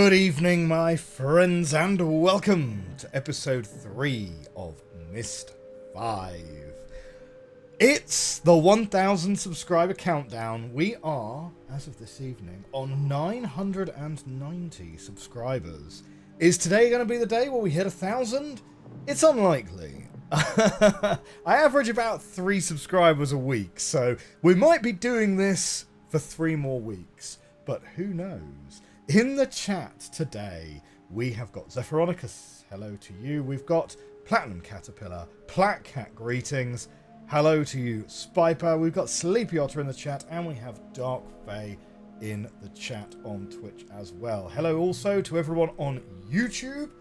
Good evening, my friends, and welcome to episode 3 of Myst 5. It's the 1000 subscriber countdown. We are, as of this evening, on 990 subscribers. Is today going to be the day where we hit 1000? It's unlikely. I average about 3 subscribers a week, so we might be doing this for 3 more weeks, but who knows? In the chat today, we have got Zephyronicus, hello to you. We've got Platinum Caterpillar, Platt Cat, greetings. Hello to you, Spiper. We've got Sleepy Otter in the chat, and we have Dark Fae in the chat on Twitch as well. Hello also to everyone on YouTube.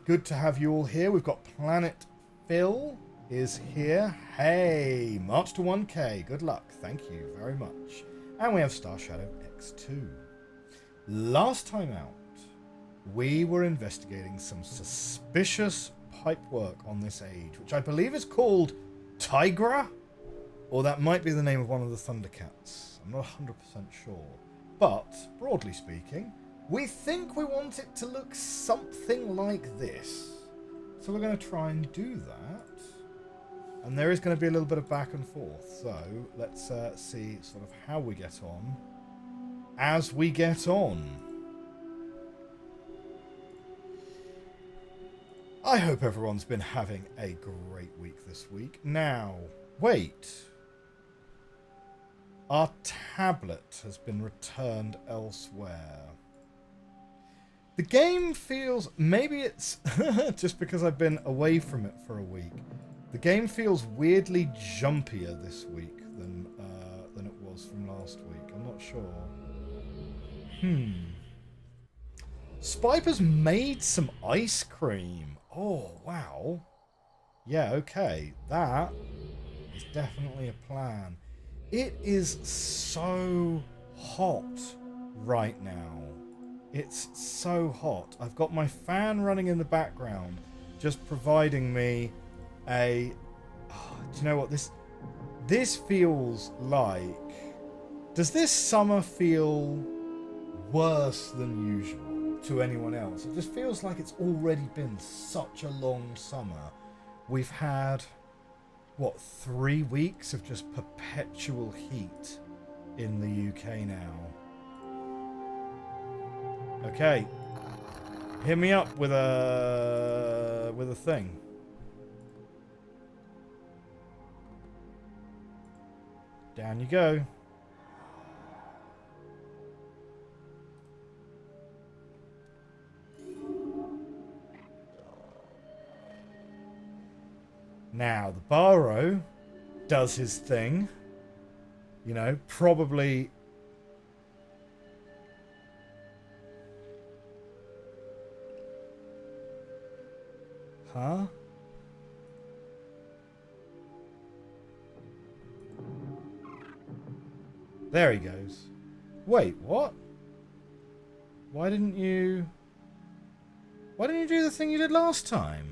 Good to have you all here. We've got Planet Phil is here. Hey, March to 1K. Good luck. Thank you very much. And we have Star Shadow X2. Last time out, we were investigating some suspicious pipework on this age, which I believe is called Tigra, or that might be the name of one of the Thundercats. I'm not 100% sure. But, broadly speaking, we think we want it to look something like this. So we're going to try and do that. And there is going to be a little bit of back and forth. So let's see sort of how we get on as we get on. I hope everyone's been having a great week this week. Now, wait. Our tablet has been returned elsewhere. The game feels... Maybe it's just because I've been away from it for a week. The game feels weirdly jumpier this week than it was from last week. I'm not sure. Spiper's made some ice cream. Oh, wow. Yeah, okay. That is definitely a plan. It is so hot right now. It's so hot. I've got my fan running in the background, just providing me a... Oh, do you know what? This feels like... Does this summer feel worse than usual to anyone else? It just feels like it's already been such a long summer. We've had, what, 3 weeks of just perpetual heat in the UK now. Okay, hit me up with a thing. Down you go. Now, the Barrow does his thing. You know, probably... Huh? There he goes. Wait, what? Why didn't you do the thing you did last time?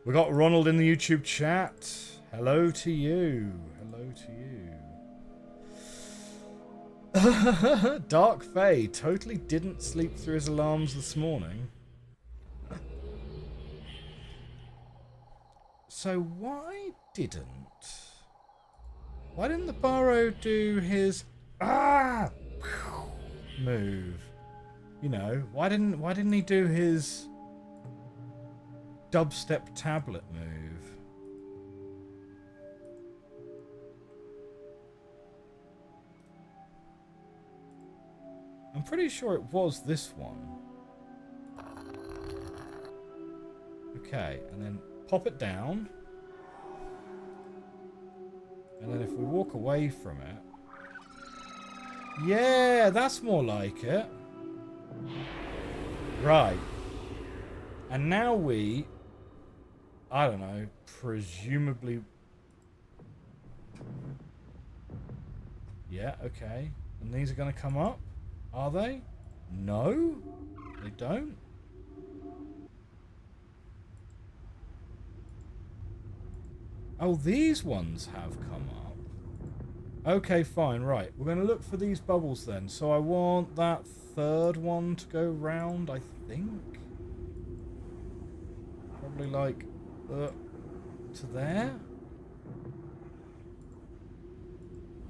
We got Ronald in the YouTube chat. Hello to you. Hello to you. Dark Fae totally didn't sleep through his alarms this morning. So why didn't the Barrow do his move? You know, why didn't he do his dubstep tablet move? I'm pretty sure it was this one. Okay, and then pop it down. And then if we walk away from it... Yeah, that's more like it. Right. And now we... I don't know, presumably... Yeah, okay. And these are going to come up? Are they? No? They don't? Oh, these ones have come up. Okay, fine, right. We're going to look for these bubbles then. So I want that third one to go round, I think. Probably like to there.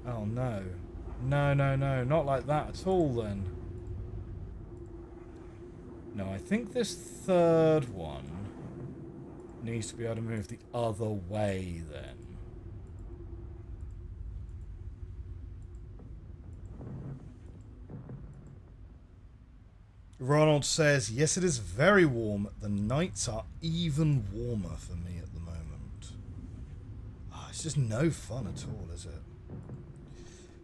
Oh, no. No, no, no. Not like that at all, then. No, I think this third one needs to be able to move the other way, then. Ronald says, yes, it is very warm. The nights are even warmer for me at the moment. Oh, it's just no fun at all, is it?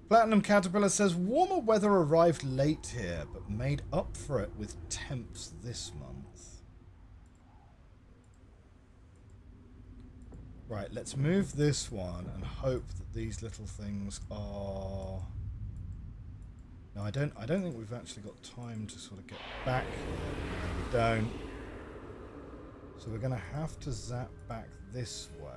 Platinum Caterpillar says, warmer weather arrived late here, but made up for it with temps this month. Right, let's move this one and hope that these little things are... No, I don't think we've actually got time to sort of get back here. No, we don't. So we're going to have to zap back this way.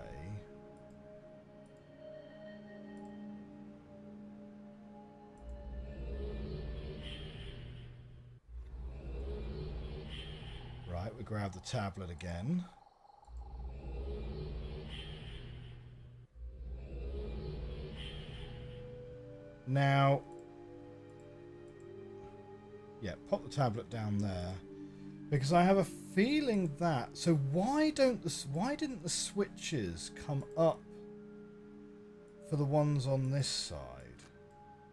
Right, we grab the tablet again. Now... Yeah, pop the tablet down there. Because I have a feeling that... So why didn't the switches come up for the ones on this side?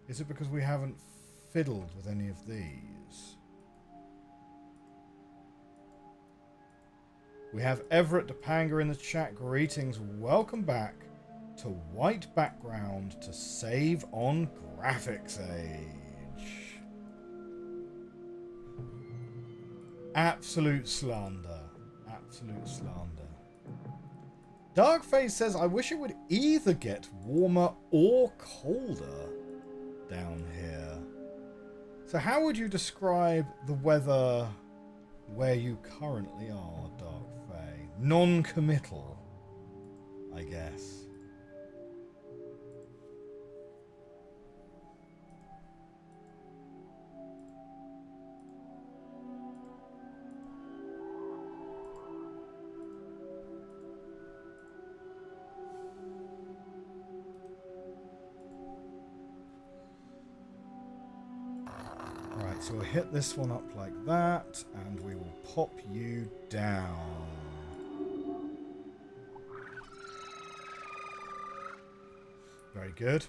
Is it because we haven't fiddled with any of these? We have Everett Topanga in the chat. Greetings. Welcome back to white background to save on graphics age. Absolute slander. Absolute slander. Darkface says, I wish it would either get warmer or colder down here. So how would you describe the weather where you currently are, Darkface? Non-committal, I guess. So we'll hit this one up like that, and we will pop you down. Very good.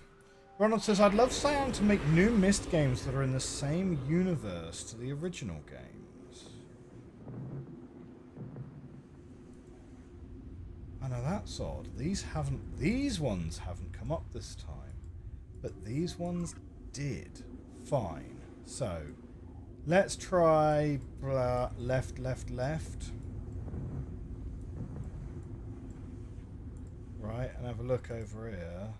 Ronald says, I'd love Cyan to make new Myst games that are in the same universe to the original games. I know that's odd. These ones haven't come up this time, but these ones did. Fine. So, let's try left, left, left. Right, and have a look over here.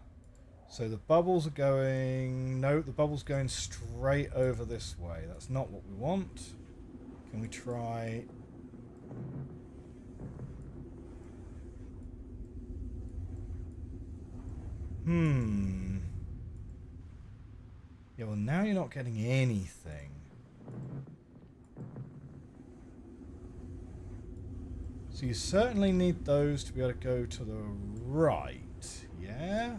So the bubbles are going... No, the bubble's going straight over this way. That's not what we want. Can we try... Yeah, well, now you're not getting anything. So you certainly need those to be able to go to the right, yeah?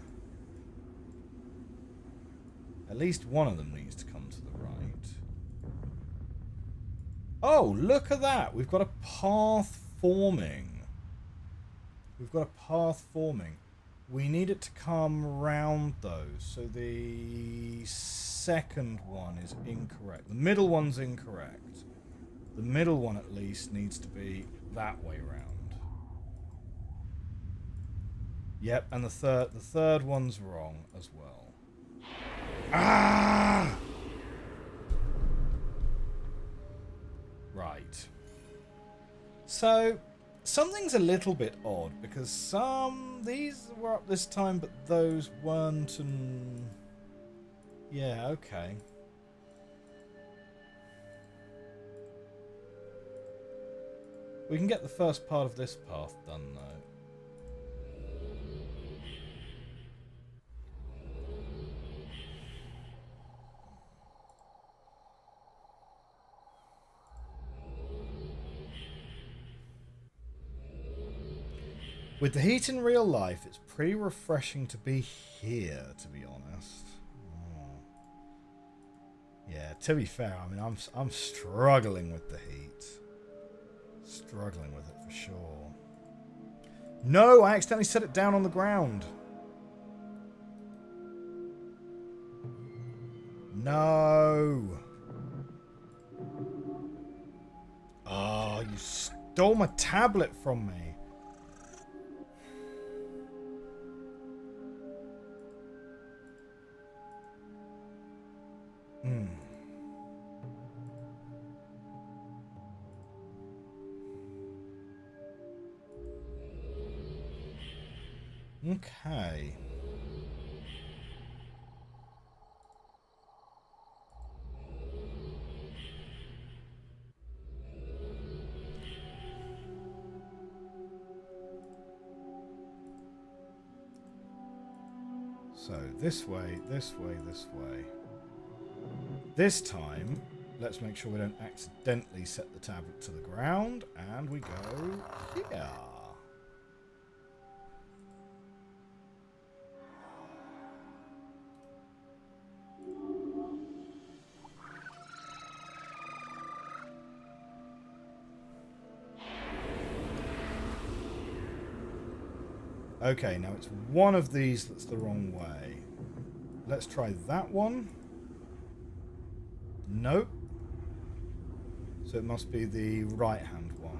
At least one of them needs to come to the right. Oh, look at that! We've got a path forming. We've got a path forming. We need it to come round those. So the second one is incorrect. The middle one's incorrect. The middle one at least needs to be that way round. Yep, and the third one's wrong as well. Ah! Right. So something's a little bit odd because these were up this time, but those weren't. And yeah, okay. We can get the first part of this path done though. With the heat in real life, it's pretty refreshing to be here, to be honest. Oh. Yeah, to be fair, I mean, I'm struggling with the heat. Struggling with it for sure. No, I accidentally set it down on the ground. No. Oh, you stole my tablet from me. Okay. So this way, this way, this way. This time, let's make sure we don't accidentally set the tablet to the ground, and we go here. Okay, now it's one of these that's the wrong way. Let's try that one. Nope. So it must be the right-hand one.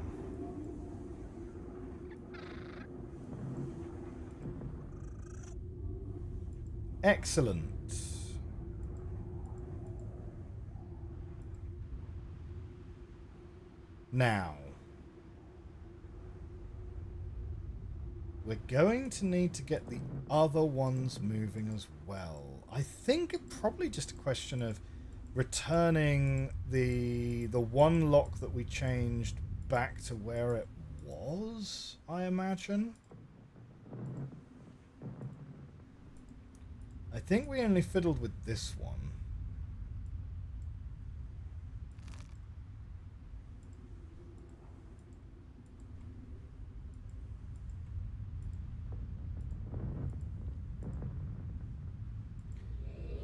Excellent. Now, we're going to need to get the other ones moving as well. I think it's probably just a question of returning the one lock that we changed back to where it was, I imagine. I think we only fiddled with this one.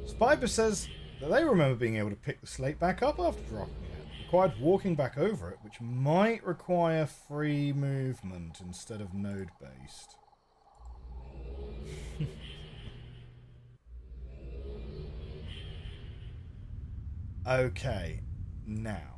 Spiper says that they remember being able to pick the slate back up after dropping it. Required walking back over it, which might require free movement instead of node-based. Okay, now.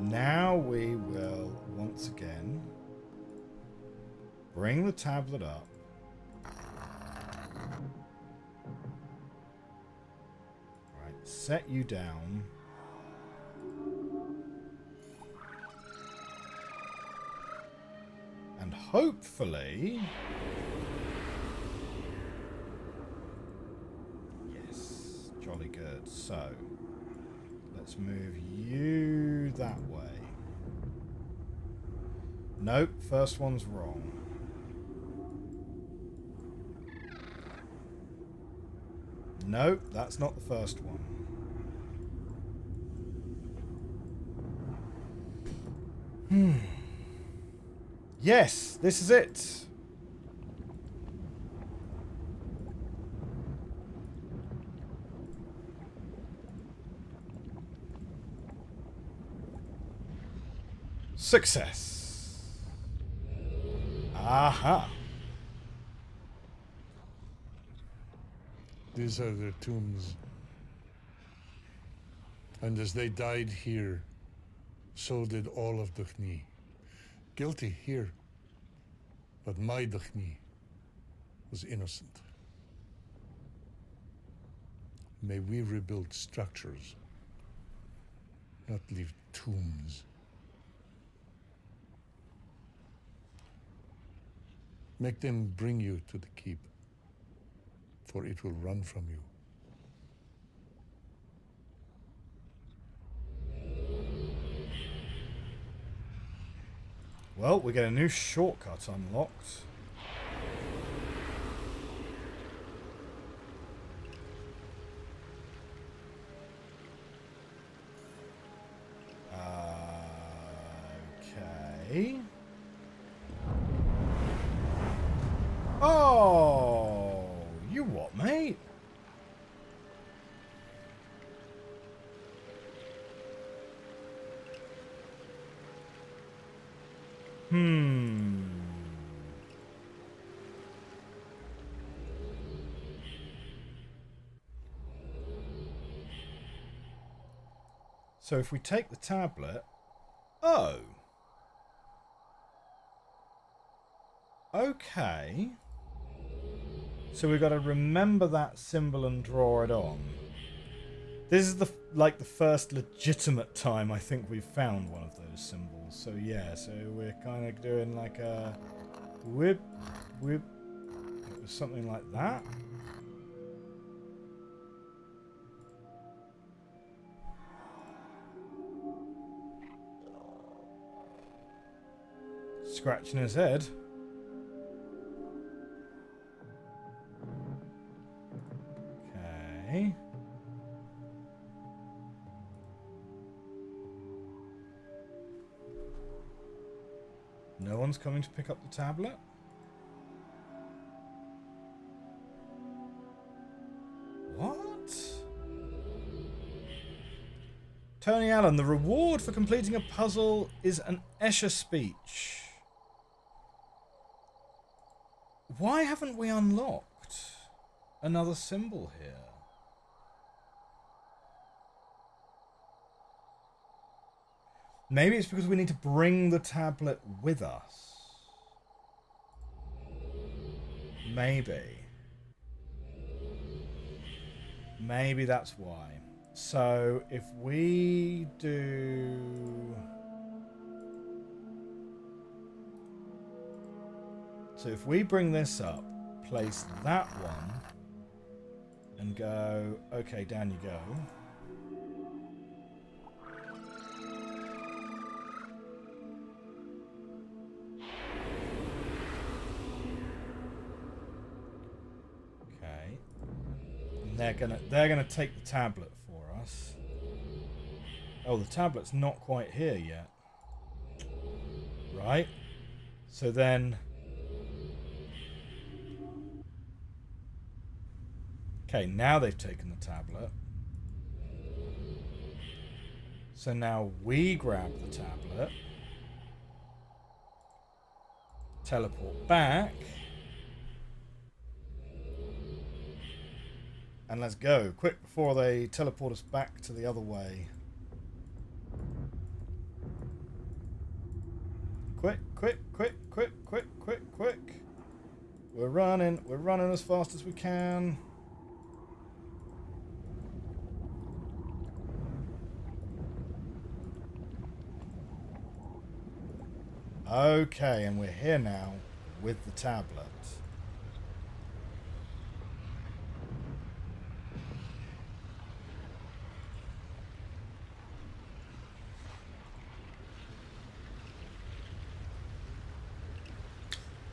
Now we will, once again, bring the tablet up. Right, set you down. And hopefully... Yes, jolly good. So... let's move you that way. Nope, first one's wrong. Nope, that's not the first one. Yes, this is it. Success. Aha. These are their tombs. And as they died here, so did all of Duchni. Guilty here. But my Duchni was innocent. May we rebuild structures, not leave tombs. Make them bring you to the keep, for it will run from you. Well, we get a new shortcut unlocked. what, mate? So if we take the tablet... Oh. Okay. So we've got to remember that symbol and draw it on. This is the first legitimate time I think we've found one of those symbols. So yeah, so we're kind of doing like a whip, whip, something like that. Scratching his head. Okay. No one's coming to pick up the tablet? What? Tony Allen, the reward for completing a puzzle is an Escher speech. Why haven't we unlocked another symbol here? Maybe it's because we need to bring the tablet with us. Maybe. Maybe that's why. So if we do... So if we bring this up, place that one, and go, okay, down you go. Okay. And they're gonna take the tablet for us. Oh, the tablet's not quite here yet. Right. So then... Okay, now they've taken the tablet. So now we grab the tablet. Teleport back. And let's go. Quick, before they teleport us back to the other way. Quick, quick, quick, quick, quick, quick, quick. We're running as fast as we can. Okay, and we're here now with the tablet.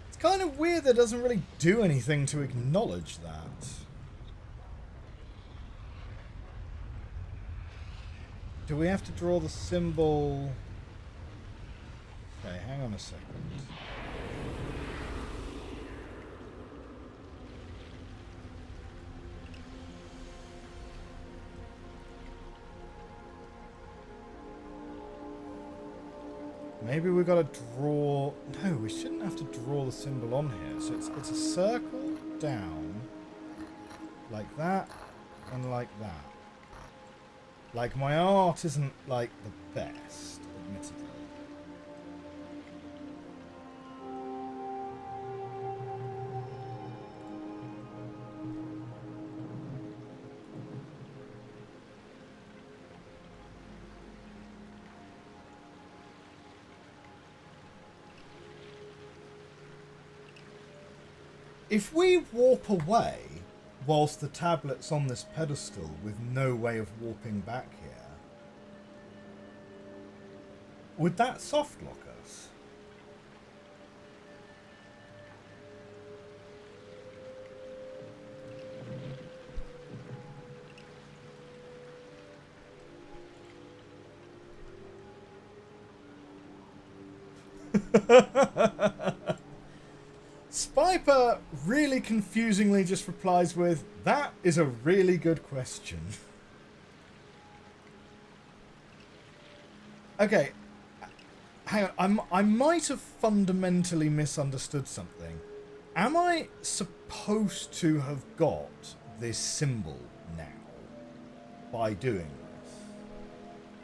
It's kind of weird that it doesn't really do anything to acknowledge that. Do we have to draw the symbol... Okay, hang on a second. Maybe we've got to draw... No, we shouldn't have to draw the symbol on here. So it's a circle down, like that, and like that. Like, my art isn't, like, the best, admittedly. If we warp away whilst the tablet's on this pedestal with no way of warping back here, would that soft lock us? Spiper really confusingly just replies with, "That is a really good question." Okay, hang on. I might have fundamentally misunderstood something. Am I supposed to have got this symbol now by doing this?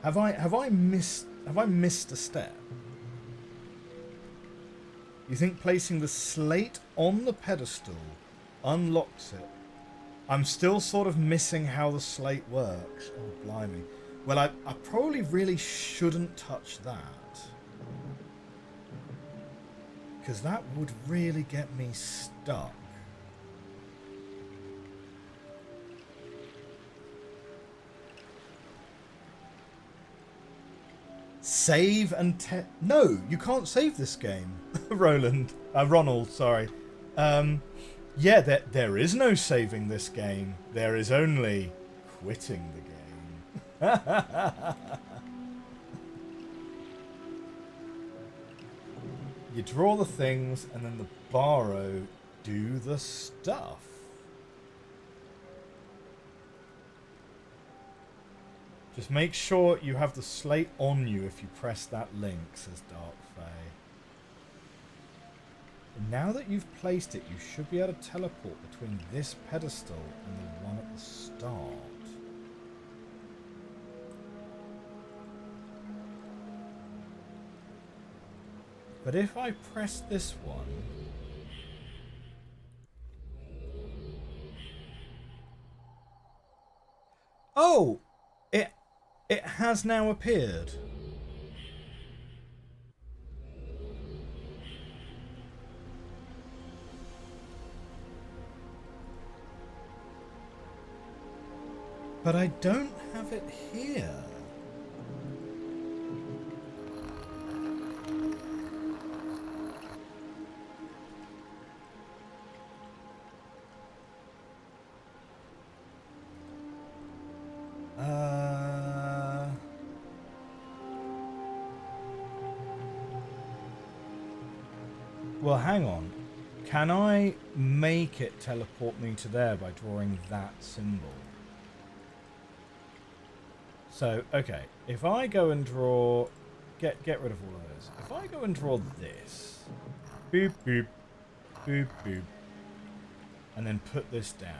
Have I missed a step? You think placing the slate on the pedestal unlocks it? I'm still sort of missing how the slate works. Oh, blimey. Well, I probably really shouldn't touch that. Because that would really get me stuck. Save and no, you can't save this game. Ronald, sorry. Yeah, there is no saving this game. There is only quitting the game. You draw the things and then the borrow do the stuff. Just make sure you have the slate on you if you press that link, says Dark Fae. And now that you've placed it, you should be able to teleport between this pedestal and the one at the start. But if I press this one... Oh! It has now appeared. But I don't have it here. Well, hang on. Can I make it teleport me to there by drawing that symbol? So, okay. If I go and draw... Get rid of all of this. If I go and draw this... Boop, boop. Boop, boop. And then put this down.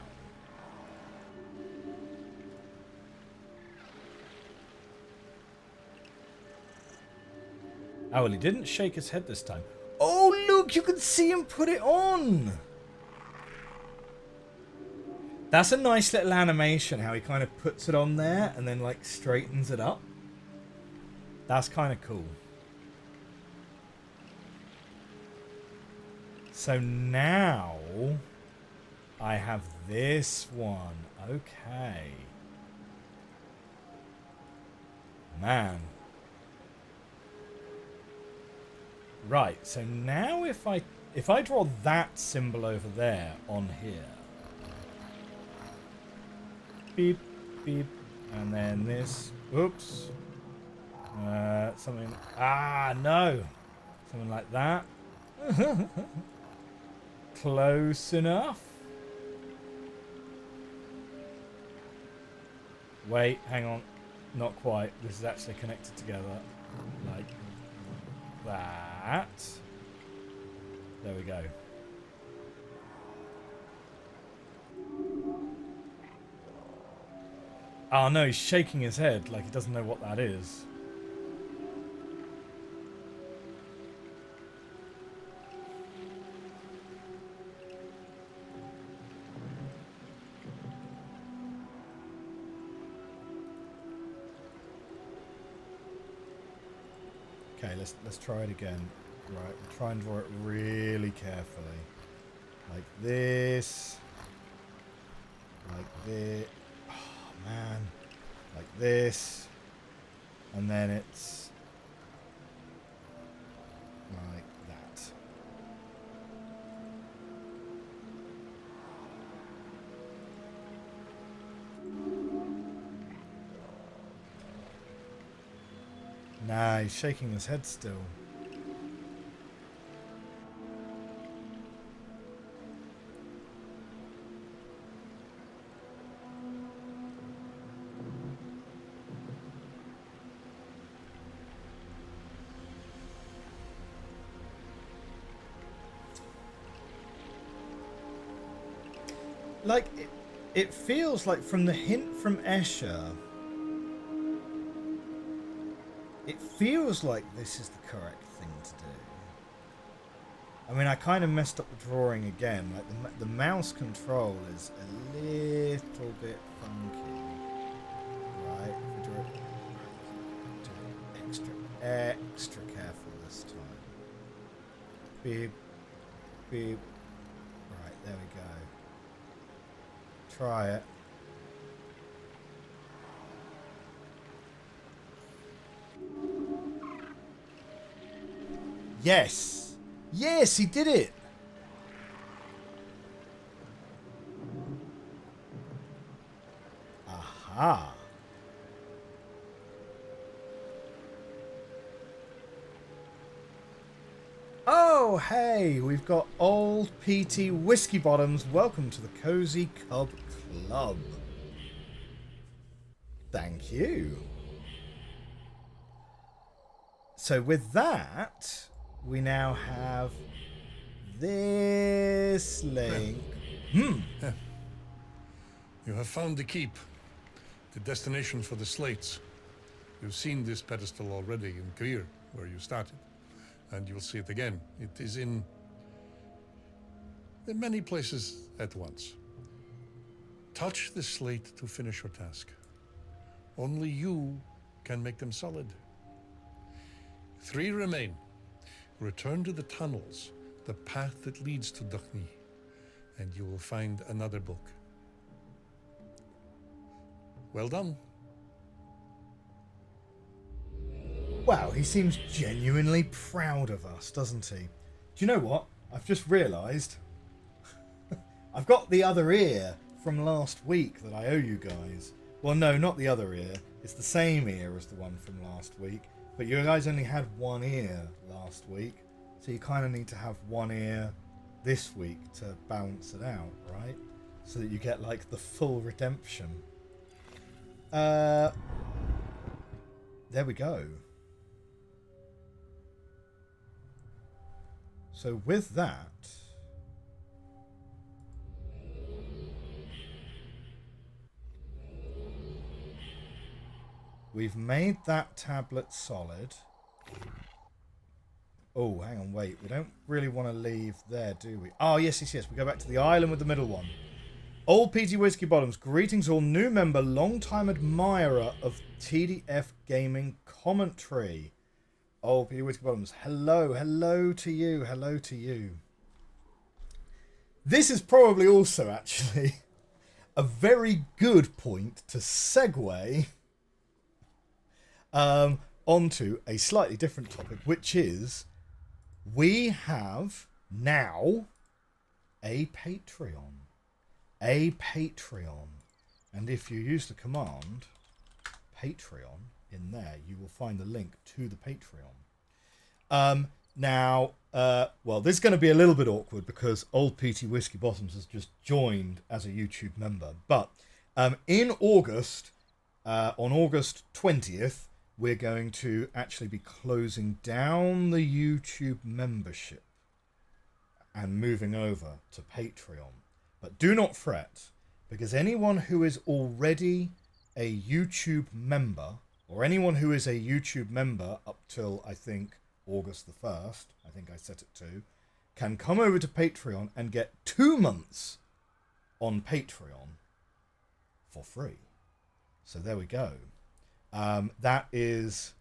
Oh, well, he didn't shake his head this time. Oh, look, you can see him put it on. That's a nice little animation, how he kind of puts it on there and then, like, straightens it up. That's kind of cool. So now I have this one. Okay. Man. Right, so now if I draw that symbol over there on here. Beep, beep, and then this. Oops. Something. Ah, no. Something like that. Close enough. Wait, hang on. Not quite. This is actually connected together. Like that. There we go. Oh no, he's shaking his head like he doesn't know what that is. Okay, let's try it again. Right, we'll try and draw it really carefully. Like this. Like this. Oh, man. Like this. And then it's like that. Nah, he's shaking his head still. like it feels like from the hint from Escher, it feels like this is the correct thing to do. I mean, I kind of messed up the drawing again. Like the mouse control is a little bit funky, right? If we do it extra careful this time. Beep, beep. Right, there we go. Try it. Yes! Yes, he did it! Aha! Oh, hey! We've got old PT Whiskey Bottoms. Welcome to the Cozy Cub Club. Thank you. So with that, we now have this link. You have found the keep, the destination for the slates. You've seen this pedestal already in Greer, where you started, and you'll see it again. It is in many places at once. Touch the slate to finish your task. Only you can make them solid. 3 remain. Return to the tunnels, the path that leads to Duchny, and you will find another book. Well done. Wow, he seems genuinely proud of us, doesn't he? Do you know what? I've just realised I've got the other ear from last week that I owe you guys. Well, no, not the other ear. It's the same ear as the one from last week. But you guys only had one ear last week. So you kind of need to have one ear this week to balance it out, right? So that you get, like, the full redemption. There we go. So with that... we've made that tablet solid. Oh, hang on, wait. We don't really want to leave there, do we? Oh, yes. We go back to the island with the middle one. Old PT Whiskey Bottoms. Greetings, all new member, long-time admirer of TDF Gaming commentary. Old PT Whiskey Bottoms. Hello. Hello to you. Hello to you. This is probably also, actually, a very good point to segue onto a slightly different topic, which is we have now a Patreon. A Patreon. And if you use the command Patreon in there, you will find the link to the Patreon. Well, this is going to be a little bit awkward because old PT Whiskey Bottoms has just joined as a YouTube member. But in August, on August 20th, we're going to actually be closing down the YouTube membership and moving over to Patreon. But do not fret, because anyone who is already a YouTube member, or anyone who is a YouTube member up till, I think, August the 1st, I think I set it to, can come over to Patreon and get 2 months on Patreon for free. So there we go. That is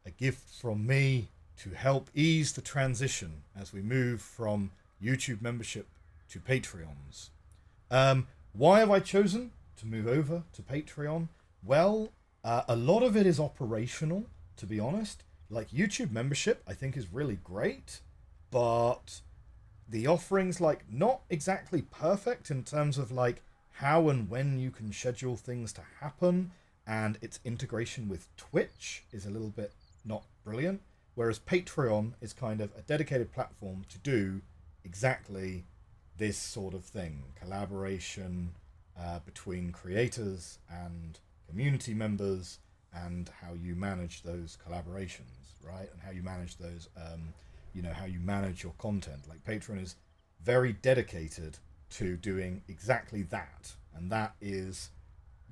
a gift from me to help ease the transition as we move from YouTube membership to Patreons. Why have I chosen to move over to Patreon? Well, a lot of it is operational, to be honest. Like, YouTube membership, I think, is really great, but the offering's, like, not exactly perfect in terms of, like, how and when you can schedule things to happen, and its integration with Twitch is a little bit not brilliant, whereas Patreon is kind of a dedicated platform to do exactly this sort of thing. Collaboration between creators and community members, and how you manage those collaborations, right? And how you manage those, how you manage your content. Like, Patreon is very dedicated to doing exactly that. And that is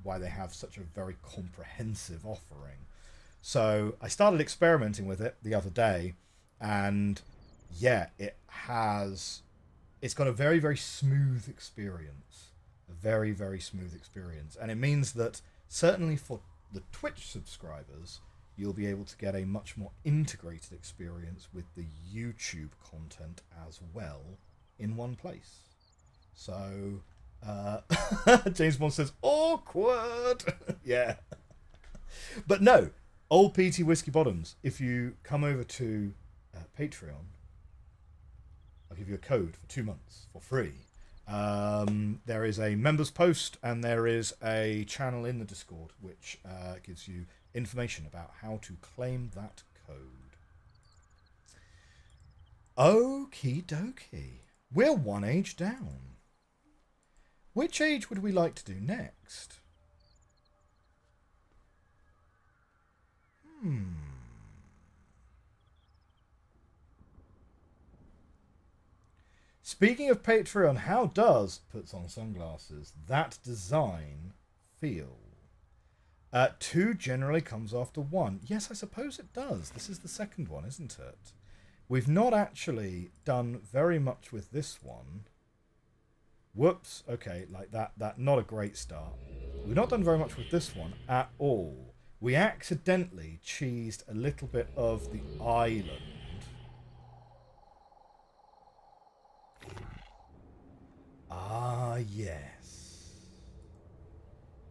why they have such a very comprehensive offering. So I started experimenting with it the other day, and yeah, it's got a very, very smooth experience. A very, very smooth experience. And it means that certainly for the Twitch subscribers, you'll be able to get a much more integrated experience with the YouTube content as well in one place. So, James Bond says, awkward! Yeah. But no, old PT Whiskey Bottoms, if you come over to Patreon, I'll give you a code for 2 months for free. There is a members post and there is a channel in the Discord which gives you information about how to claim that code. Okie dokie. We're one age down. Which age would we like to do next? Speaking of Patreon, how does, puts on sunglasses, that design feel? 2 generally comes after 1. Yes, I suppose it does. This is the second one, isn't it? We've not actually done very much with this one. Whoops. Okay, like that not a great start. We've not done very much with this one at all. We accidentally cheesed a little bit of the island. Ah, yes.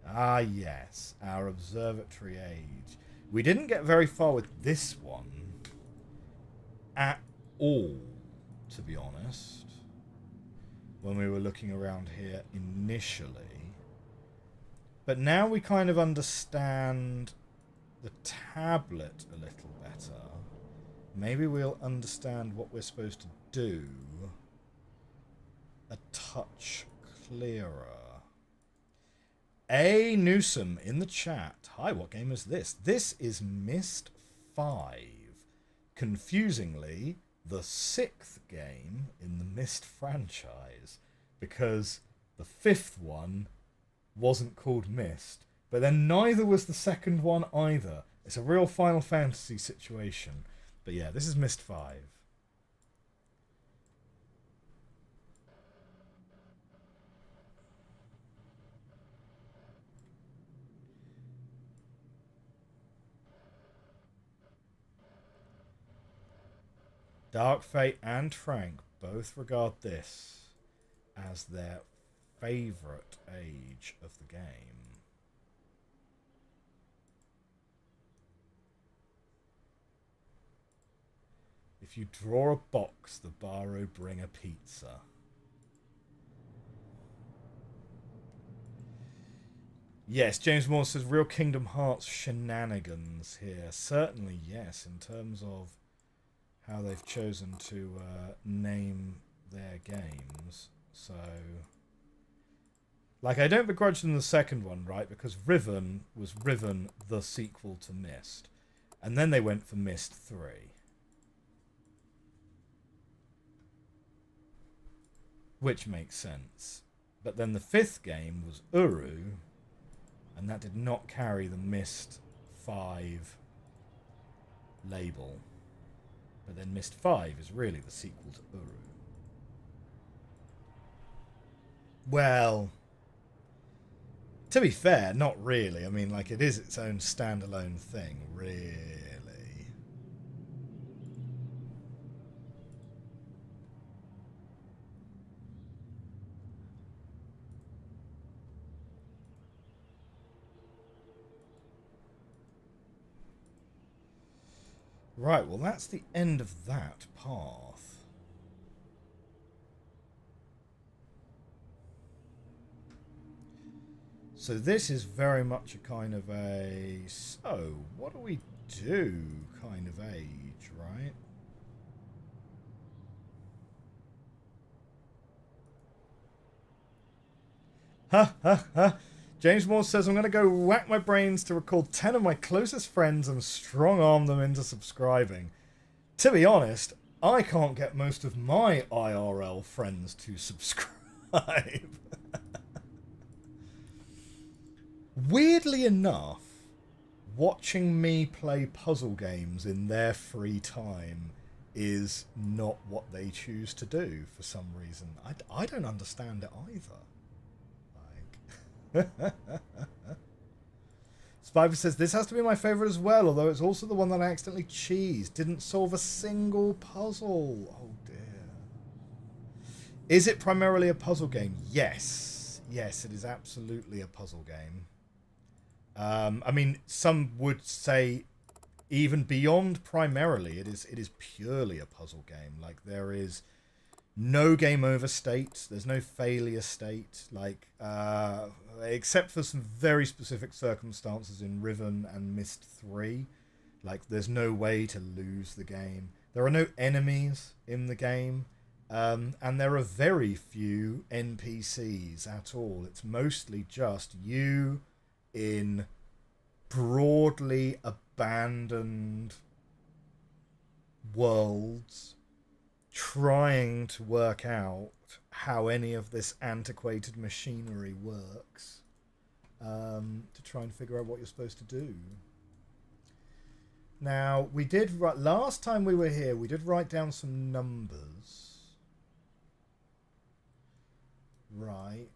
Ah, yes. Our observatory age. We didn't get very far with this one at all, to be honest, when we were looking around here initially. But now we kind of understand the tablet a little better. Maybe we'll understand what we're supposed to do a touch clearer. A. Newsom in the chat. Hi, what game is this? This is Myst 5. Confusingly, the 6th game in the Myst franchise, because the 5th one wasn't called Myst, but then neither was the second one either. It's a real Final Fantasy situation. But yeah, this is Myst 5. Dark Fate and Frank both regard this as their favourite age of the game. If you draw a box, the Barrow bring a pizza. Yes, James Moore says real Kingdom Hearts shenanigans here. Certainly, yes, in terms of how they've chosen to name their games. So, like, I don't begrudge them the second one, right? Because Riven was Riven, the sequel to Myst. And then they went for Myst 3. Which makes sense. But then the 5th game was Uru, and that did not carry the Myst 5 label. But then Myst 5 is really the sequel to Uru. Well, to be fair, not really. I mean, like, it is its own standalone thing, really. Right, well, that's the end of that path. So this is very much a kind of a, so what do we do kind of age, right? Ha ha ha. James Moore says, I'm going to go whack my brains to recall 10 of my closest friends and strong-arm them into subscribing. To be honest, I can't get most of my IRL friends to subscribe. Weirdly enough, watching me play puzzle games in their free time is not what they choose to do for some reason. I don't understand it either. Like, Spiver says, this has to be my favourite as well, although it's also the one that I accidentally cheesed. Didn't solve a single puzzle. Oh dear. Is it primarily a puzzle game? Yes. Yes, it is absolutely a puzzle game. I mean, some would say even beyond primarily, it is purely a puzzle game. Like, there is no game over state. There's no failure state. Like, except for some very specific circumstances in Riven and Myst 3. Like, there's no way to lose the game. There are no enemies in the game. And there are very few NPCs at all. It's mostly just you in broadly abandoned worlds trying to work out how any of this antiquated machinery works, to try and figure out what you're supposed to do. Now, we did, last time we were here, we did write down some numbers. Right.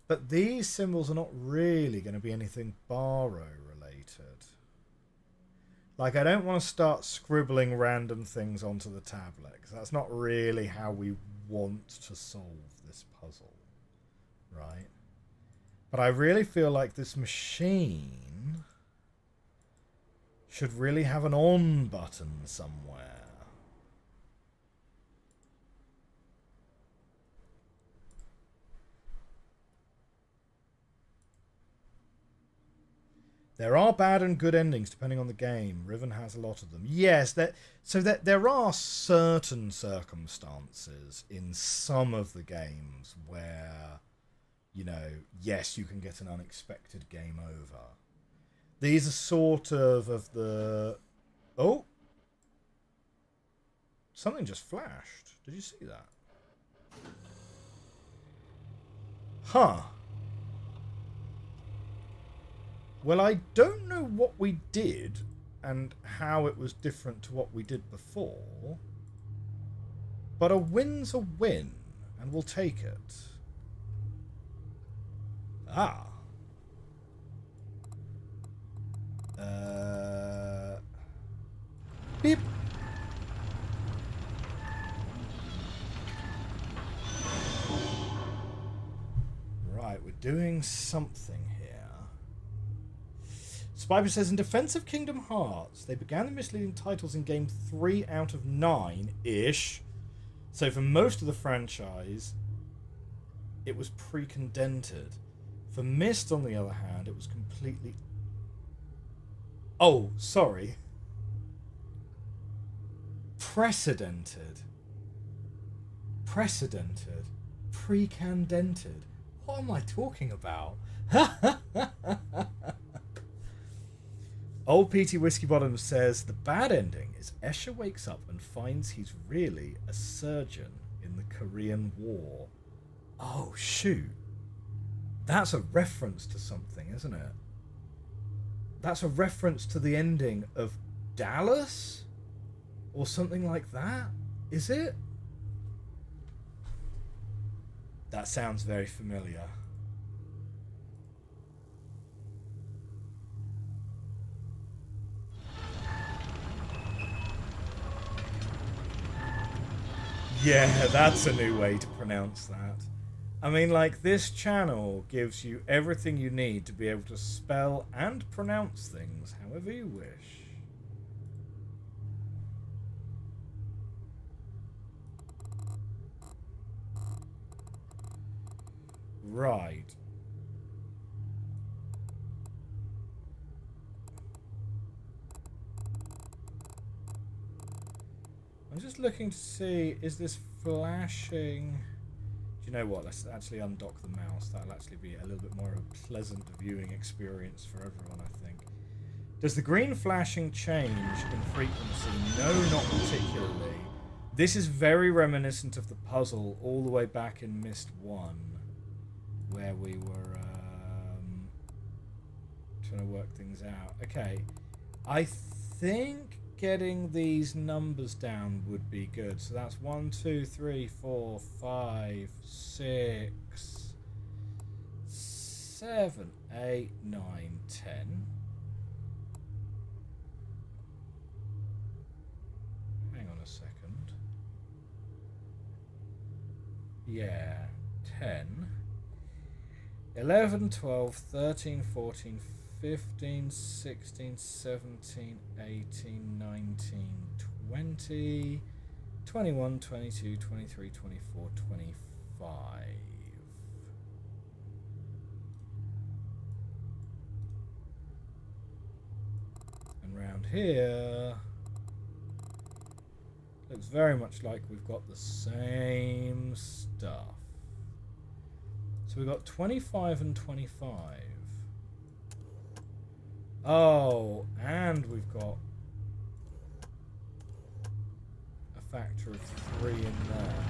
But these symbols are not really going to be anything Baro related. Like, I don't want to start scribbling random things onto the tablet, because that's not really how we want to solve this puzzle. Right? But I really feel like this machine should really have an on button somewhere. There are bad and good endings depending on the game. Riven has a lot of them. Yes, there are certain circumstances in some of the games where, you know, yes, you can get an unexpected game over. These are sort of the... Oh! Something just flashed. Did you see that? Huh. Well, I don't know what we did and how it was different to what we did before. But a win's a win, and we'll take it. Ah. Beep. Right, we're doing something here. Spider says, in defense of Kingdom Hearts, they began the misleading titles in game 3 out of 9-ish. So for most of the franchise, it was pre-condented. For Myst, on the other hand, it was completely... Oh, sorry. Precedented. Pre-condented. What am I talking about? Old Petey Whiskey Bottom says, the bad ending is Escher wakes up and finds he's really a surgeon in the Korean War. Oh, shoot. That's a reference to something, isn't it? That's a reference to the ending of Dallas? Or something like that? Is it? That sounds very familiar. Yeah, that's a new way to pronounce that. I mean, like, this channel gives you everything you need to be able to spell and pronounce things however you wish. Right. I'm just looking to see, is this flashing? Do you know what? Let's actually undock the mouse. That'll actually be a little bit more of a pleasant viewing experience for everyone, I think. Does the green flashing change in frequency? No, not particularly. This is very reminiscent of the puzzle all the way back in Myst 1, where we were trying to work things out. Okay, I think getting these numbers down would be good. So that's 1, 2, 3, 4, 5, 6, 7, 8, 9, 10. Hang on a second. Yeah, 10, 11, 12, 13, 14, 15, 16, 17, 18, 19, 20, 21, 22, 23, 24, 25. And round here, looks very much like we've got the same stuff. So we've got 25 and 25. Oh, and we've got a factor of 3 in there.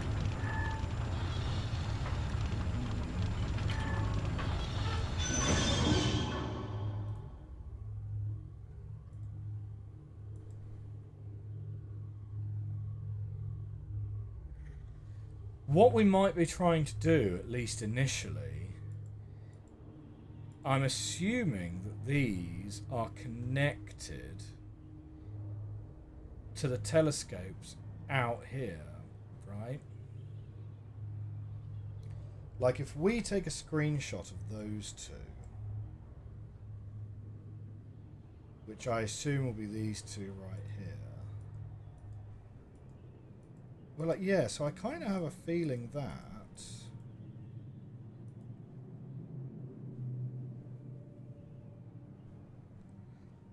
What we might be trying to do, at least initially, I'm assuming that these are connected to the telescopes out here, right? Like if we take a screenshot of those two, which I assume will be these two right here. Well, like, yeah, so I kind of have a feeling that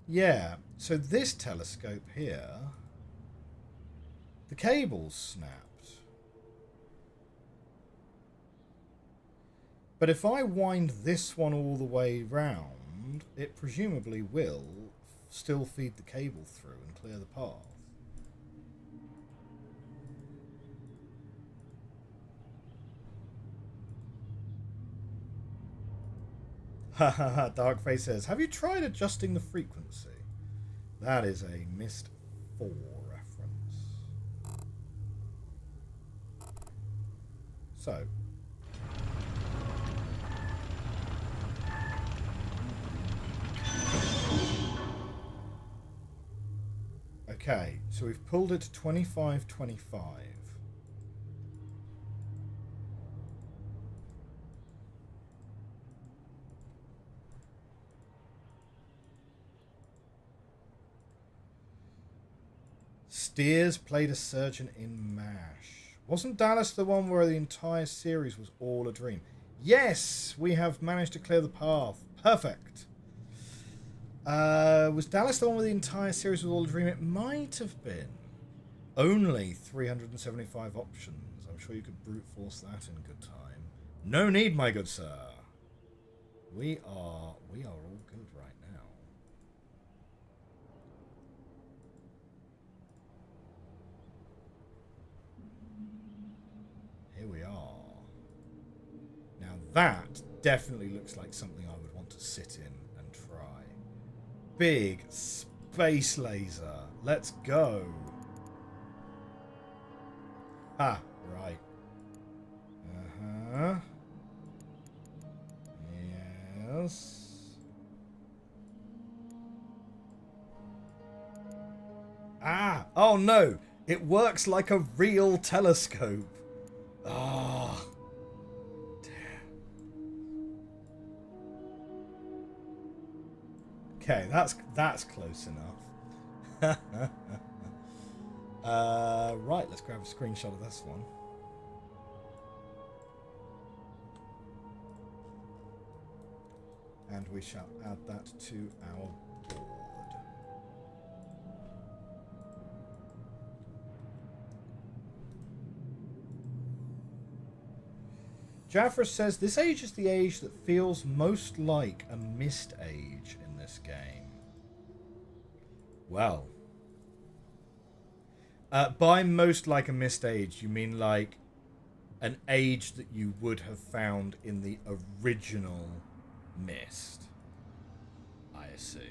yeah, so this telescope here, the cable's snapped. But if I wind this one all the way round, it presumably will still feed the cable through and clear the path. Hahaha, Darkface says, have you tried adjusting the frequency? That is a Myst 4 reference. So. Okay, so we've pulled it to 25, 25. Steers played a surgeon in MASH. Wasn't Dallas the one where the entire series was all a dream? Yes, we have managed to clear the path. Perfect. Was Dallas the one where the entire series was all a dream? It might have been. Only 375 options. I'm sure you could brute force that in good time. No need, my good sir. We are all good right now. Here we are. Now that definitely looks like something I would want to sit in and try. Big space laser. Let's go. Ah, right. Uh-huh. Yes. Ah! Oh no! It works like a real telescope. Ah. Oh, dear. Okay, that's close enough. Right, let's grab a screenshot of this one. And we shall add that to our board. Jaffra says, this age is the age that feels most like a Myst age in this game. Well. By most like a Myst age, you mean like an age that you would have found in the original Myst, I assume.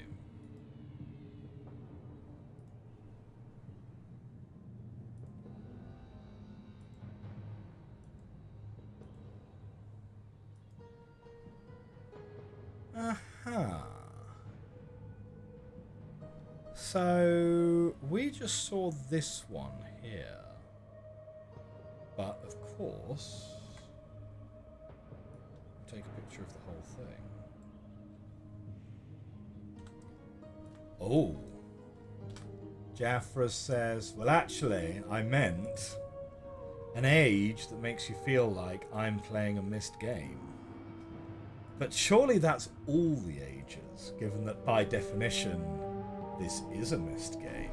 Uh-huh. So we just saw this one here. But of course, take a picture of the whole thing. Oh. Jaffra says, well actually, I meant an age that makes you feel like I'm playing a Myst game. But surely that's all the ages, given that by definition, this is a Myst game.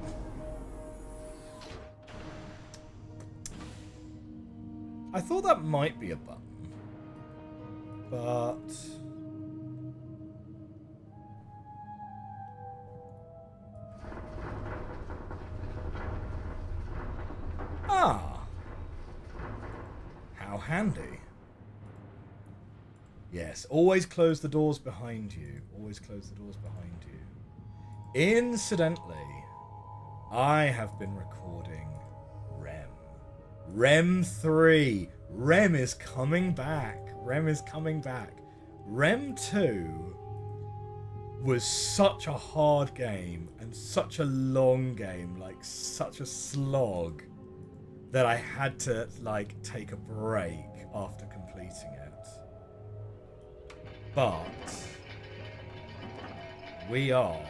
I thought that might be a button, but... Ah! How handy. Yes, always close the doors behind you. Always close the doors behind you. Incidentally, I have been recording Rem. Rem 3. Rem is coming back. Rem is coming back. Rem 2 was such a hard game and such a long game, like such a slog, that I had to like take a break after completing it. But we are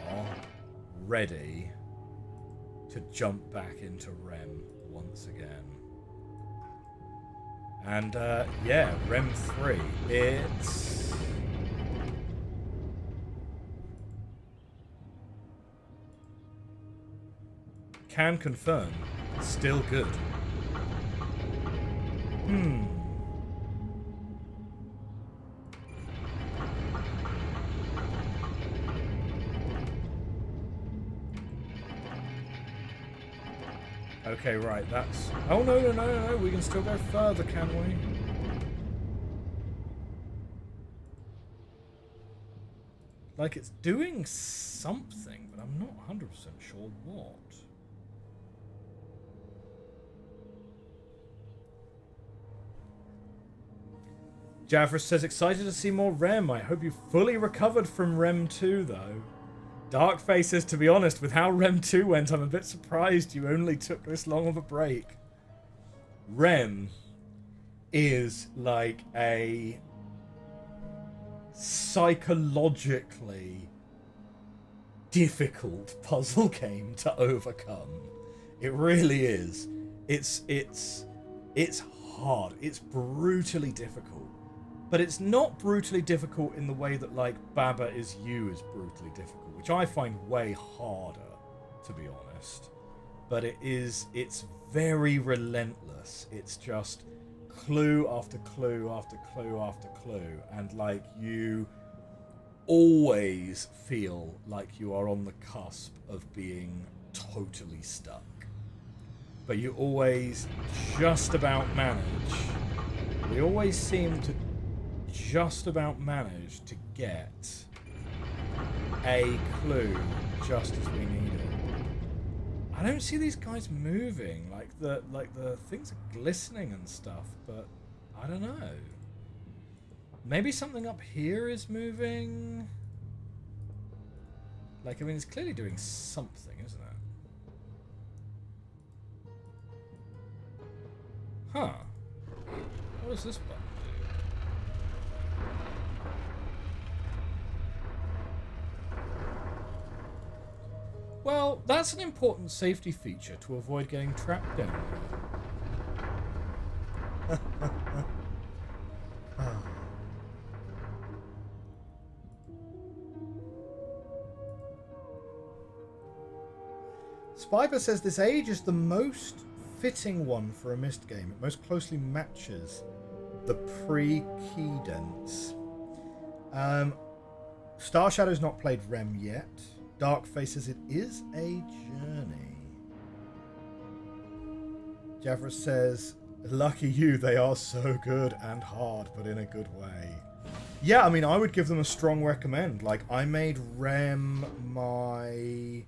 ready to jump back into Rem once again. And yeah, Rem 3, it's... can confirm, still good. Okay, right, that's... oh, no, we can still go further, can we? Like, it's doing something, but I'm not 100% sure what. Jaffra says, excited to see more Rem. I hope you fully recovered from Rem 2, though. Darkface says, to be honest, with how Rem 2 went, I'm a bit surprised you only took this long of a break. Rem is like a psychologically difficult puzzle game to overcome. It really is. It's hard. It's brutally difficult. But it's not brutally difficult in the way that, like, Baba Is You is brutally difficult, which I find way harder, to be honest. But it's very relentless. It's just clue after clue after clue after clue. And, like, you always feel like you are on the cusp of being totally stuck. But you always just about manage. We always seem to just about manage to get a clue just as we need it. I don't see these guys moving. Like the things are glistening and stuff, but I don't know. Maybe something up here is moving. Like, I mean, it's clearly doing something, isn't it? Huh. What does this button do? Well, that's an important safety feature to avoid getting trapped down here. Spiper says this age is the most fitting one for a Myst game. It most closely matches the pre-Keydents. Star Shadow's not played Rem yet. dark faces, it is a journey. Javra says, lucky you, they are so good and hard, but in a good way. Yeah, I mean, I would give them a strong recommend. Like, I made Rem my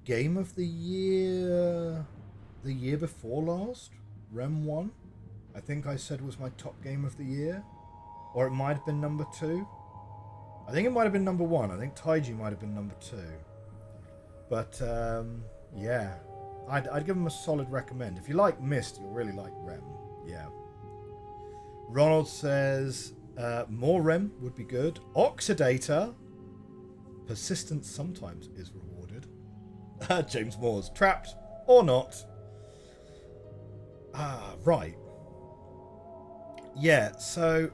game of the year before last. Rem 1, I think I said was my top game of the year. Or it might have been number 2. I think it might have been number 1. I think Taiji might have been number 2. But, yeah. I'd give them a solid recommend. If you like Myst, you'll really like Rem. Yeah. Ronald says, more Rem would be good. Oxidator. Persistence sometimes is rewarded. James Moore's trapped or not. Right. Yeah, so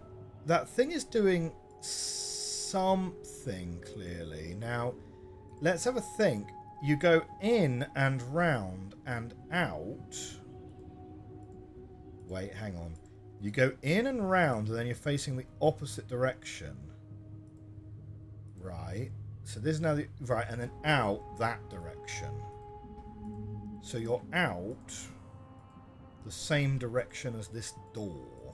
that thing is doing something clearly. Now, let's have a think. You go in and round and out. Wait, hang on. You go in and round and then you're facing the opposite direction. Right. So this is now the... Right, and then out that direction. So you're out the same direction as this door.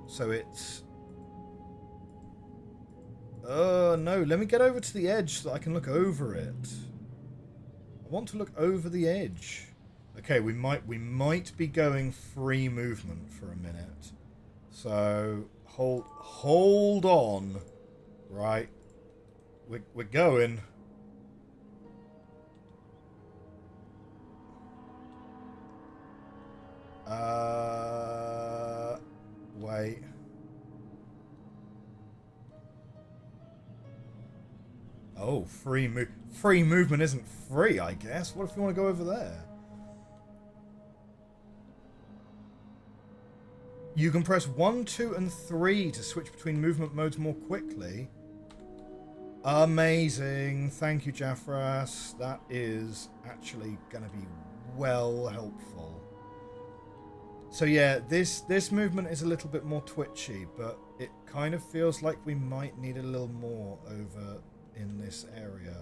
So it's... no, let me get over to the edge so that I can look over it. I want to look over the edge. Okay, we might be going free movement for a minute. So hold on. Right. We're going. Wait. Oh, free movement isn't free, I guess. What if you want to go over there? You can press 1, 2, and 3 to switch between movement modes more quickly. Amazing. Thank you, Jaffras. That is actually going to be well helpful. So yeah, this movement is a little bit more twitchy, but it kind of feels like we might need a little more over in this area.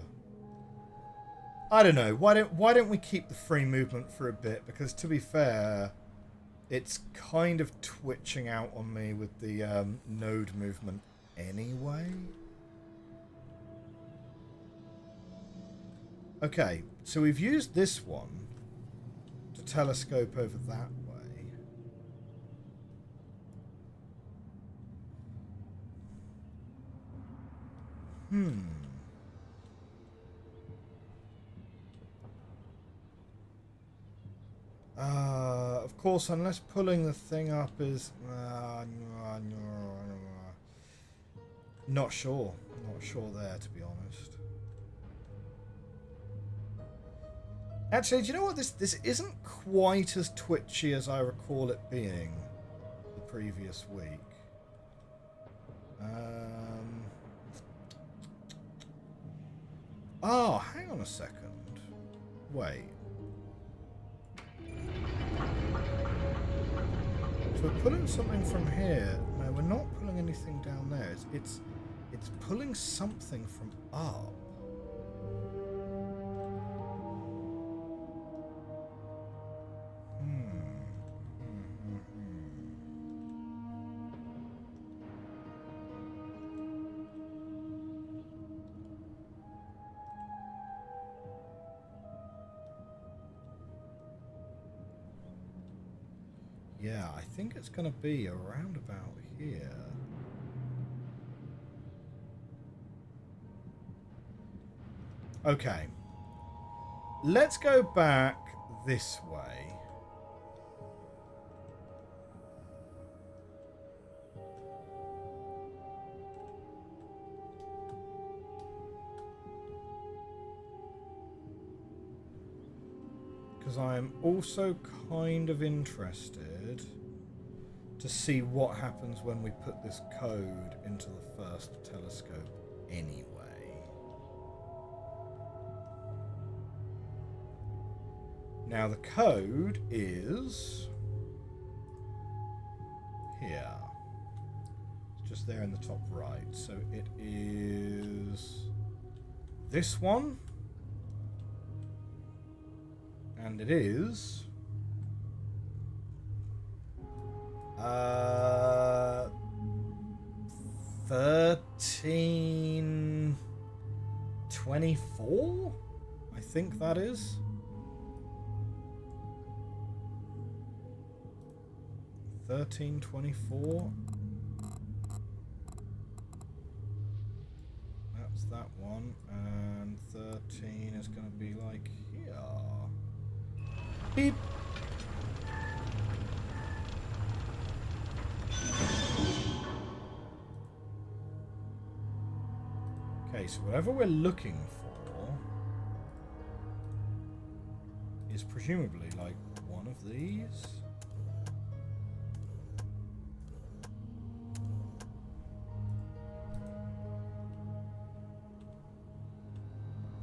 I don't know. Why don't we keep the free movement for a bit? Because to be fair, it's kind of twitching out on me with the node movement anyway. Okay, so we've used this one to telescope over that way. Of course, unless pulling the thing up is... Not sure. Not sure there, to be honest. Actually, do you know what? This isn't quite as twitchy as I recall it being the previous week. Oh, hang on a second. Wait. So we're pulling something from here. No, we're not pulling anything down there. It's pulling something from up. Yeah, I think it's going to be around about here. Okay. Let's go back this way. Because I'm also kind of interested to see what happens when we put this code into the first telescope anyway. Now the code is here. just there in the top right. So it is this one. And it is 1324, I think that is. 1324. That's that one, and 13 is going to be like here. Beep. Okay, so whatever we're looking for is presumably like one of these.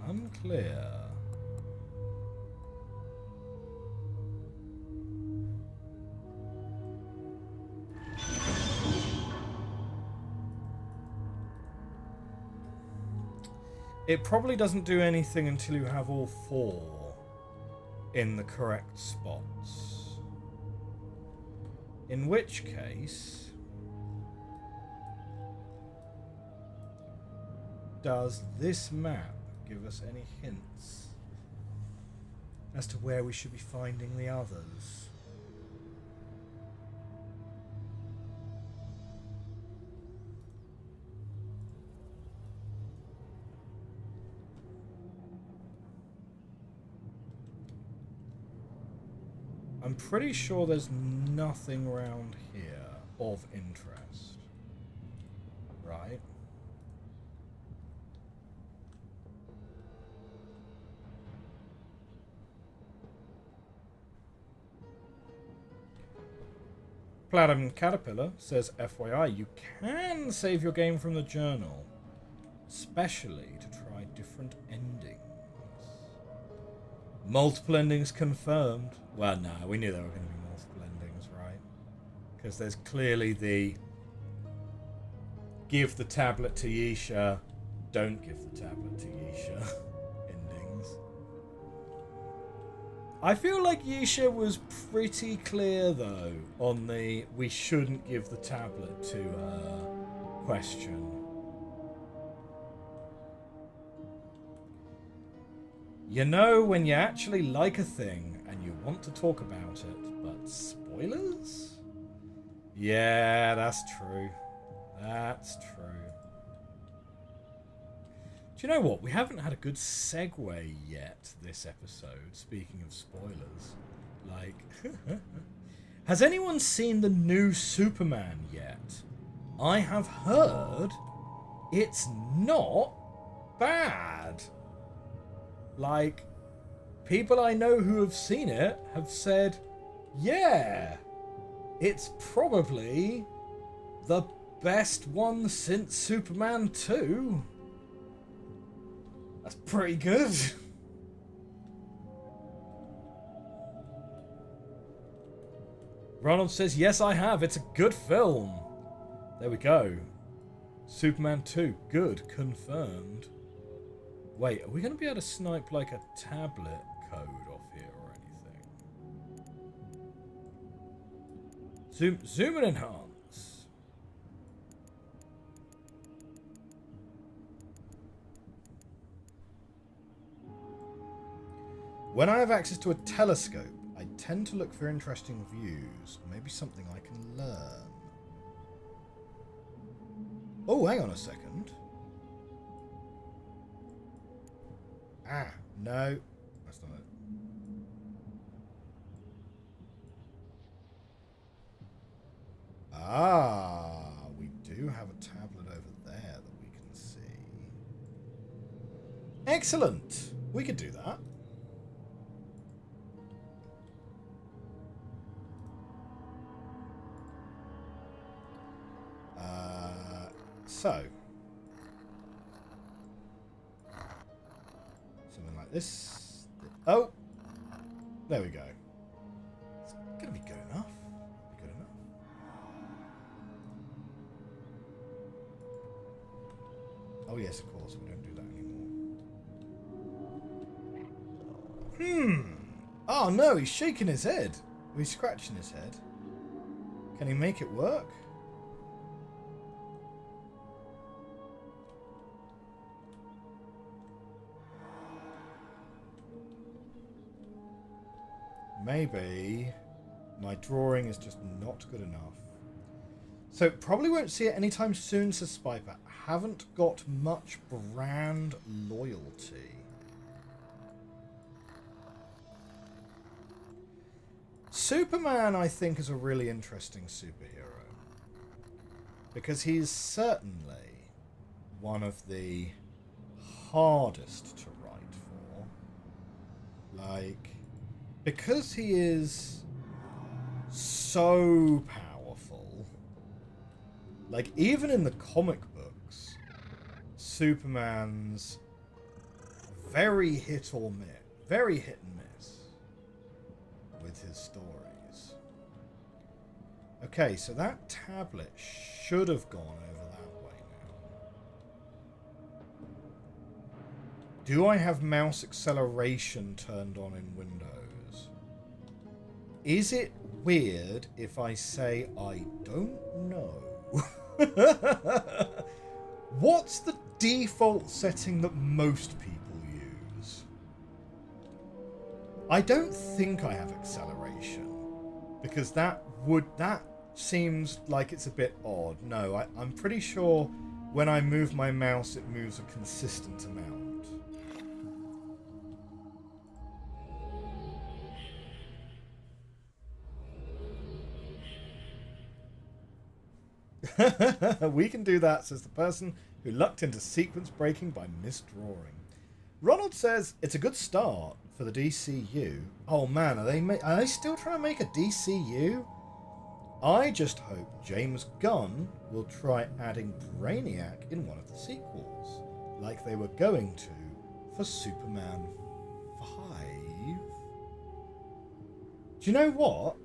Unclear. It probably doesn't do anything until you have all four in the correct spots. In which case, does this map give us any hints as to where we should be finding the others? I'm pretty sure there's nothing around here of interest, right? Platinum Caterpillar says, FYI, you can save your game from the journal, especially to try different endings. Multiple endings confirmed. Well, no, we knew there were going to be multiple endings, right? Because there's clearly the give the tablet to Yisha, don't give the tablet to Yisha endings. I feel like Yisha was pretty clear, though, on the we shouldn't give the tablet to her question. You know when you actually like a thing and you want to talk about it, but spoilers? Yeah, that's true. That's true. Do you know what? We haven't had a good segue yet this episode, speaking of spoilers. Like, has anyone seen the new Superman yet? I have heard it's not bad. Like, people I know who have seen it have said, yeah, it's probably the best one since Superman 2. That's pretty good. Ronald says, yes, I have. It's a good film. There we go. Superman 2, good, confirmed. Wait, are we going to be able to snipe like a tablet code off here or anything? Zoom and enhance. When I have access to a telescope, I tend to look for interesting views. Maybe something I can learn. Oh, hang on a second. Ah, no. That's not it. Ah, we do have a tablet over there that we can see. Excellent. We could do that. So. Something like this. Oh! There we go. It's going to be good enough. Good enough. Oh yes, of course, we don't do that anymore. Oh no, he's shaking his head. He's scratching his head. Can he make it work? Maybe my drawing is just not good enough. So probably won't see it anytime soon, says Spiper. Haven't got much brand loyalty. Superman, I think, is a really interesting superhero. Because he's certainly one of the hardest to write for. Like, because he is so powerful, like, even in the comic books, Superman's very hit and miss with his stories. Okay, so that tablet should have gone over that way now. Do I have mouse acceleration turned on in Windows? Is it weird if I say I don't know? What's the default setting that most people use? I don't think I have acceleration, because that seems like it's a bit odd. No, I'm pretty sure when I move my mouse it moves a consistent amount. We can do that, says the person who lucked into sequence breaking by misdrawing. Ronald says it's a good start for the DCU. Oh man, are they still trying to make a DCU? I just hope James Gunn will try adding Brainiac in one of the sequels, like they were going to for Superman 5. Do you know what?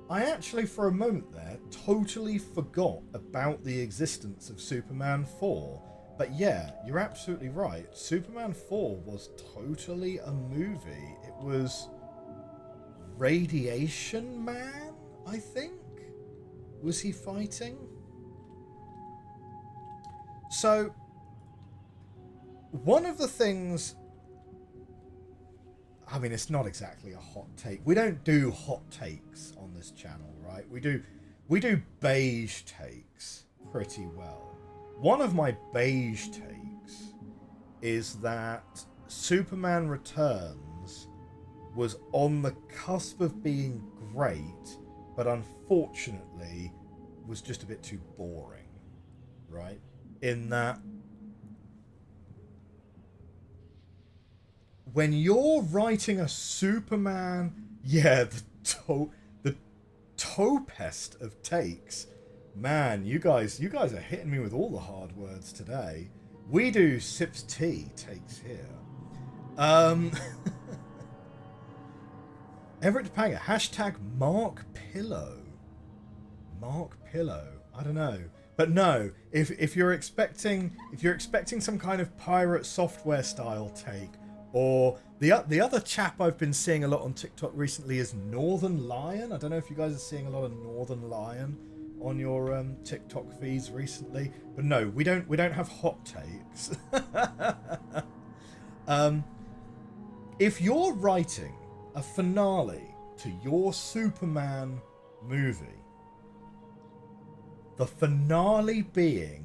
I actually, for a moment there, totally forgot about the existence of Superman 4. But yeah, you're absolutely right. Superman 4 was totally a movie. It was Radiation Man, I think? Was he fighting? So, one of the things... I mean, it's not exactly a hot take. We don't do hot takes on this channel, right? We do beige takes pretty well. One of my beige takes is that Superman Returns was on the cusp of being great, but unfortunately was just a bit too boring, right? In that when you're writing a Superman, yeah, the toe pest of takes, man, you guys are hitting me with all the hard words today. We do sips tea takes here. Everett Panger, hashtag Mark Pillow. Mark Pillow. I don't know. But no, if you're expecting some kind of pirate software style take, or the other chap I've been seeing a lot on TikTok recently is Northern Lion. I don't know if you guys are seeing a lot of Northern Lion on your TikTok feeds recently, but no, we don't have hot takes. If you're writing a finale to your Superman movie, the finale being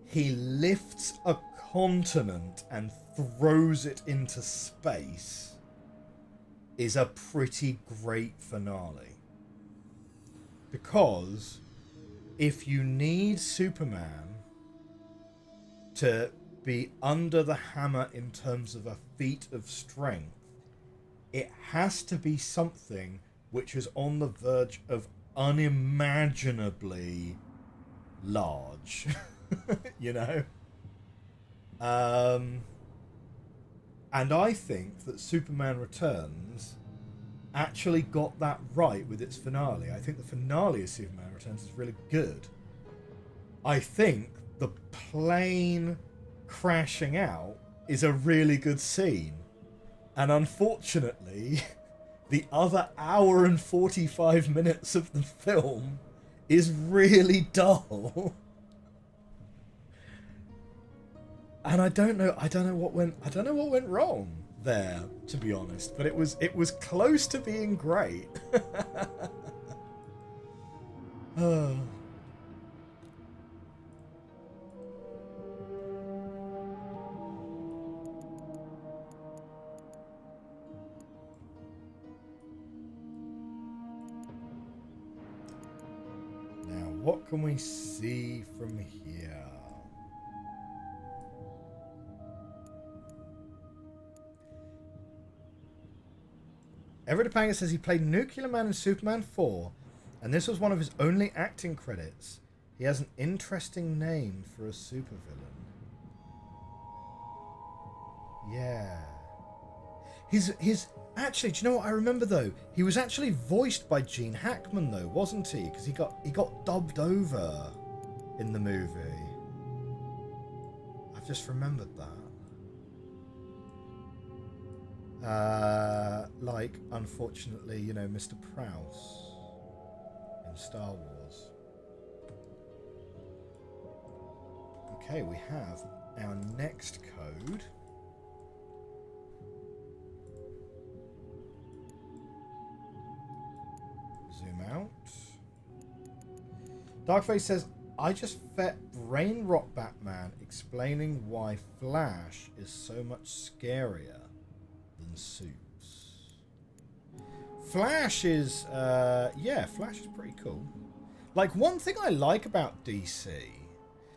he lifts a continent and throws it into space, is a pretty great finale. Because if you need Superman to be under the hammer in terms of a feat of strength, it has to be something which is on the verge of unimaginably large. You know? And I think that Superman Returns actually got that right with its finale. I think the finale of Superman Returns is really good. I think the plain crashing out is a really good scene. And unfortunately, the other hour and 45 minutes of the film is really dull. And I don't know what went wrong there, to be honest, but it was close to being great. Oh. Now, what can we see from here? Everett Topanga says he played Nuclear Man in Superman 4, and this was one of his only acting credits. He has an interesting name for a supervillain. Yeah. His actually, do you know what I remember though? He was actually voiced by Gene Hackman though, wasn't he? Because he got dubbed over in the movie. I've just remembered that. Like, unfortunately, you know, Mr. Prowse in Star Wars. Okay, we have our next code. Zoom out. Darkface says, I just fet Brain Rot Batman explaining why Flash is so much scarier than Supes. Flash is, yeah, Flash is pretty cool. Like, one thing I like about DC,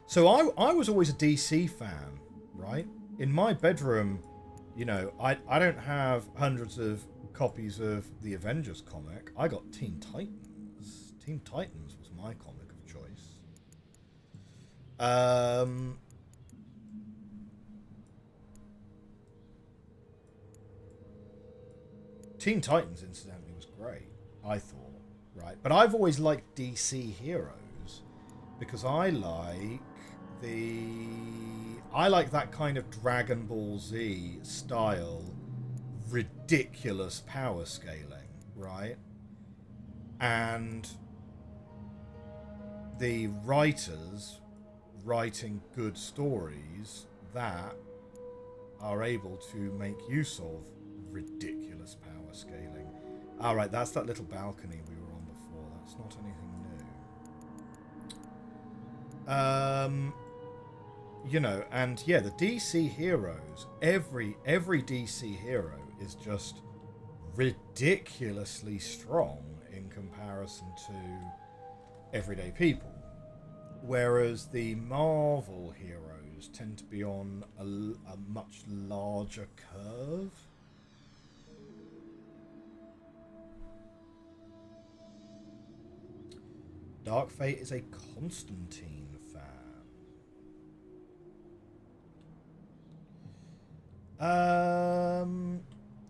so I was always a DC fan, right? In my bedroom, you know, I don't have hundreds of copies of the Avengers comic. I got Teen Titans. Teen Titans was my comic of choice. Teen Titans, incidentally, was great, I thought, right? But I've always liked DC heroes because I like that kind of Dragon Ball Z style ridiculous power scaling, right? And the writers writing good stories that are able to make use of ridiculous power scaling. All right, that's that little balcony we were on before. That's not anything new. You know, and yeah, the DC heroes, every DC hero is just ridiculously strong in comparison to everyday people. Whereas the Marvel heroes tend to be on a much larger curve. Dark Fate is a Constantine fan.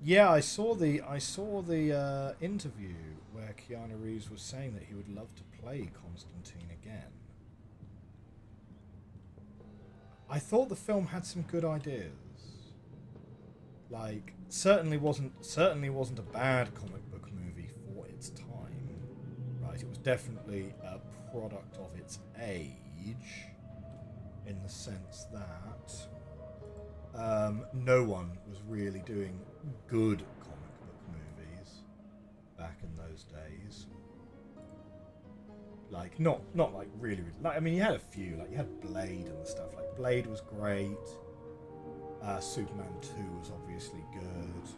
Yeah, I saw the interview where Keanu Reeves was saying that he would love to play Constantine again. I thought the film had some good ideas. Like, certainly wasn't a bad comic book movie for its time. Right, it was definitely a product of its age, in the sense that no one was really doing good comic book movies back in those days. Like, not like really, like, I mean, you had a few, like you had Blade and stuff. Like, Blade was great. Superman 2 was obviously good.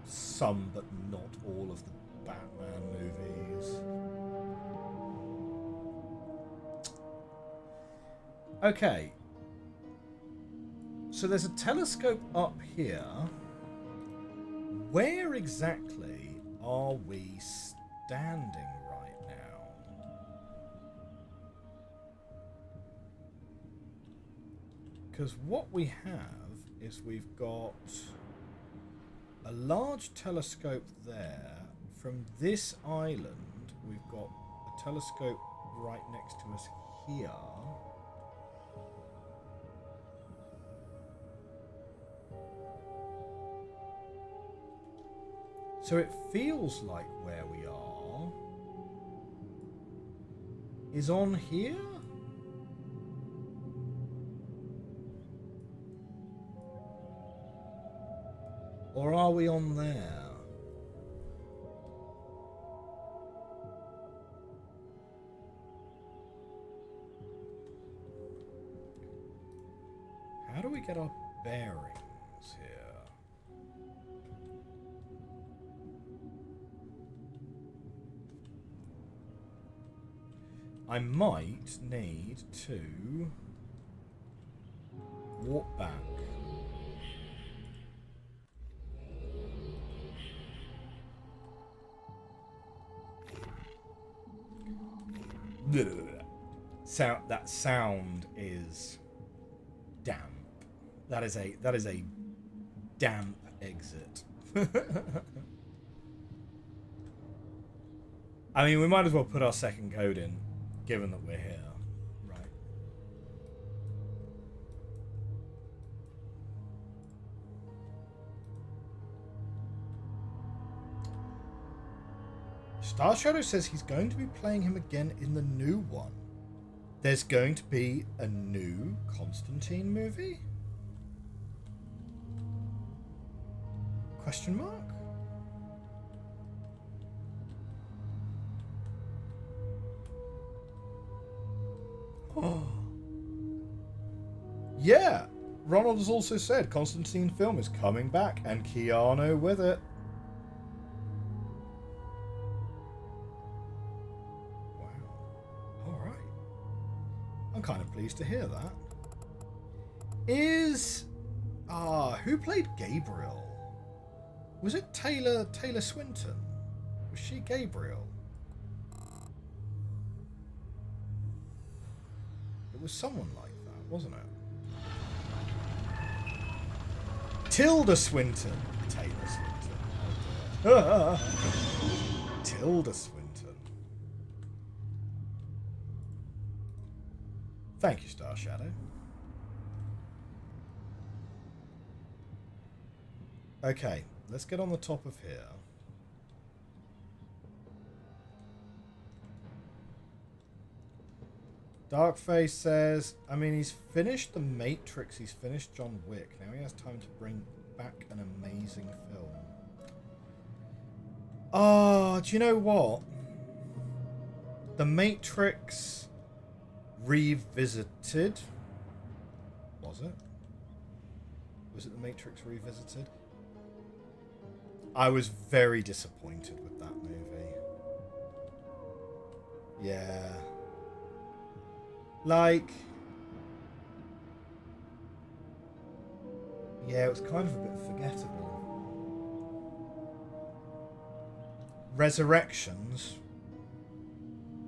Some, but not all of the Batman movies. Okay. So there's a telescope up here. Where exactly are we standing right now? Because what we have is we've got a large telescope there. From this island, we've got a telescope right next to us here. So it feels like where we are is on here? Or are we on there? How do we get our bearings here? I might need to walk back. That sound is damp. That is a damp exit. I mean, we might as well put our second code in, given that we're here, right? Star Shadow says he's going to be playing him again in the new one. There's going to be a new Constantine movie? Question mark? Oh. Yeah, Ronald has also said Constantine film is coming back and Keanu with it. Wow. Alright. I'm kind of pleased to hear that. Who played Gabriel? Was it Taylor Swinton? Was she Gabriel? It was someone like that, wasn't it? Tilda Swinton. Taylor Swinton. Tilda Swinton. Thank you, Star Shadow. Okay, let's get on the top of here. Darkface says, I mean, he's finished The Matrix, he's finished John Wick. Now he has time to bring back an amazing film. Do you know what? The Matrix Revisited. Was it? Was it The Matrix Revisited? I was very disappointed with that movie. Yeah. Like, yeah, it was kind of a bit forgettable. Resurrections.